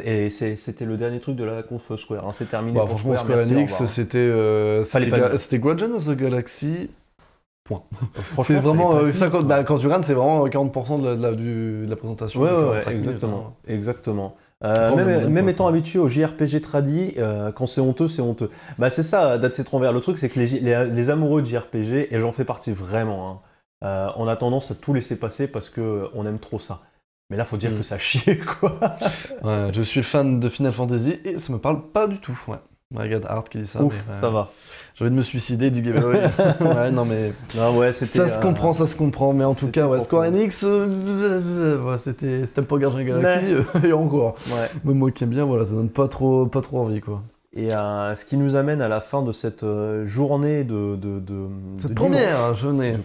Et c'était le dernier truc de la conf Square, hein. C'est terminé Bah, pour franchement Square, merci, au Enix revoir. c'était Guardians of the Galaxy. Point. Franchement, C'est vraiment fallait pas ça finir, quand tu regardes, c'est vraiment 40% de la présentation. Ouais, de ouais, 45 minutes, exactement. hein. Exactement. Vraiment, Même étant habitué au JRPG tradi, quand c'est honteux, c'est honteux. Bah c'est ça, Date c'est tronvers. Le truc, c'est que les amoureux de JRPG, et j'en fais partie vraiment, hein, on a tendance à tout laisser passer parce qu'on aime trop ça. Mais là, faut dire que ça chie, quoi. Ouais, je suis fan de Final Fantasy et ça me parle pas du tout. Ouais. Regarde Art qui dit ça. Ouf, mais, ça va. J'ai envie de me suicider, dit Gabriel. Ouais, non mais. Non, ouais, c'était. Ça se comprend, mais en tout cas, ouais, Square profond. Enix, ouais, c'était pas Guardians of the Galaxy, et encore. Ouais. Même moi qui aime bien, voilà, ça donne pas trop envie, quoi. Et ce qui nous amène à la fin de cette journée Cette première journée.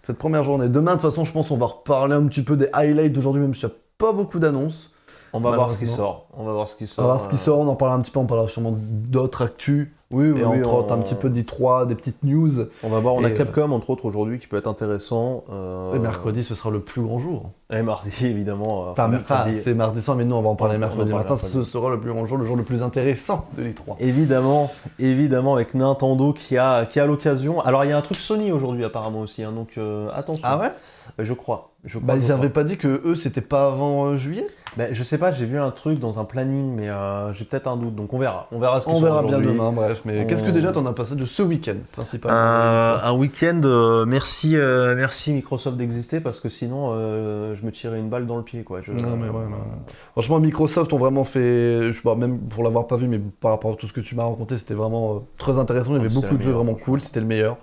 Cette première journée. Demain, de toute façon, je pense qu'on va reparler un petit peu des highlights d'aujourd'hui, même s'il n'y a pas beaucoup d'annonces. On va voir ce qui sort. On va voir ce qui sort. On va voir ce qui sort, on en parlera un petit peu, on parlera sûrement d'autres actus. Oui, et entre autres, un petit peu d'I3, des petites news. On va voir, on a Et, Capcom entre autres aujourd'hui qui peut être intéressant. Et mercredi, ce sera le plus grand jour. Et mardi, évidemment. Enfin, c'est mardi soir, mais nous, on va en parler mercredi en matin. parler Ce sera le plus grand jour, le jour le plus intéressant de l'I3. Évidemment, avec Nintendo qui a l'occasion. Alors, il y a un truc Sony aujourd'hui apparemment aussi, hein, donc attention. Ah ouais? Je crois. Bah, ils n'avaient pas dit que eux, c'était pas avant juillet? Bah, je sais pas, j'ai vu un truc dans un planning, mais j'ai peut-être un doute, donc on verra. On verra ce qu'ils On sont verra bien aujourd'hui. demain, bref. Mais qu'est-ce que déjà t'en as passé de ce week-end, principalement? Un week-end, merci Microsoft d'exister, parce que sinon, je me tirais une balle dans le pied, quoi. Non, mais ouais. Franchement, Microsoft ont vraiment fait, je sais pas, même pour l'avoir pas vu, mais par rapport à tout ce que tu m'as raconté, c'était vraiment très intéressant. Il y avait beaucoup de jeux vraiment cool, c'était le meilleur.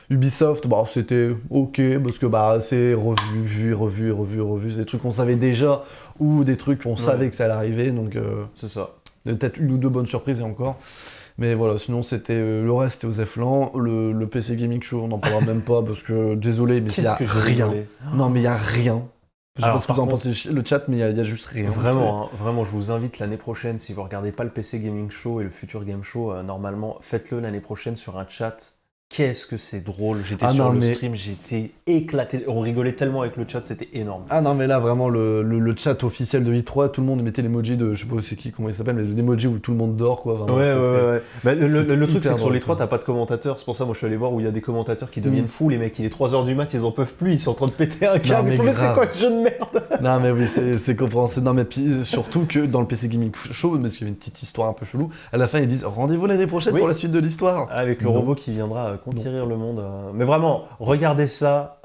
Ubisoft, bah, c'était ok, parce que bah, c'est revu, c'est des trucs qu'on savait déjà, ou des trucs qu'on savait que ça allait arriver, donc c'est ça. Peut-être une ou deux bonnes surprises et encore. Mais voilà, sinon c'était le reste, c'était aux F-Lan. Le PC Gaming Show, on n'en parlera même pas, parce que désolé, mais il n'y a rien. Non, mais il n'y a rien. Je sais pas ce que vous en pensez, le chat, mais il y a juste rien. Vraiment, vraiment, je vous invite l'année prochaine, si vous regardez pas le PC Gaming Show et le Future Game Show, normalement, faites-le l'année prochaine sur un chat. Qu'est-ce que c'est drôle, j'étais sur le stream, j'étais éclaté, on rigolait tellement avec le chat, c'était énorme. Ah non mais là vraiment le chat officiel de I3, tout le monde mettait l'emoji de, je sais pas c'est qui, comment il s'appelle, mais l'emoji où tout le monde dort quoi. Vraiment, ouais. Bah, le truc c'est que sur drôle, l'I3 t'as pas de commentateurs, c'est pour ça moi je suis allé voir où il y a des commentateurs qui deviennent fous, les mecs il est 3h du mat, ils en peuvent plus, ils sont en train de péter un câble, mais c'est quoi ce jeu de merde? Non mais oui c'est compréhensible, non mais puis, surtout que dans le PC Gaming Show, parce qu'il y avait une petite histoire un peu chelou, à la fin ils disent rendez-vous l'année prochaine pour la suite de l'histoire. Avec le robot qui viendra conquérir le monde. Mais vraiment, regardez ça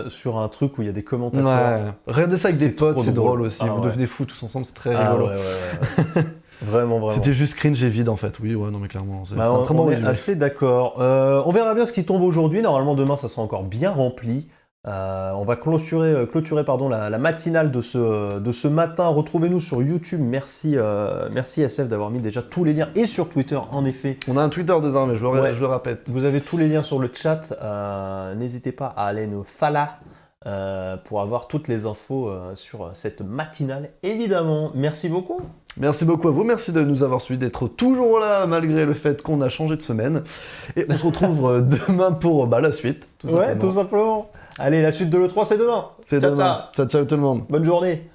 sur un truc où il y a des commentateurs. Ouais. Regardez ça avec des potes, c'est drôle aussi. Ah, vous devenez fous tous ensemble, c'est très rigolo. Ouais. Vraiment, vraiment. C'était juste cringe et vide en fait. Oui, ouais, non mais clairement. C'est Bah, un très bon on est résumé. assez d'accord. On verra bien ce qui tombe aujourd'hui. Normalement, demain, ça sera encore bien rempli. On va clôturer la matinale de ce matin. Retrouvez-nous sur YouTube. Merci SF d'avoir mis déjà tous les liens. Et sur Twitter, en effet. On a un Twitter désormais, je le répète. Vous avez tous les liens sur le chat. N'hésitez pas à aller nous follow pour avoir toutes les infos sur cette matinale. Évidemment, merci beaucoup. Merci beaucoup à vous, merci de nous avoir suivis, d'être toujours là malgré le fait qu'on a changé de semaine. Et on se retrouve demain pour la suite. Tout simplement. Allez, la suite de l'E3, c'est demain. C'est demain. Ciao, ciao tout le monde. Bonne journée.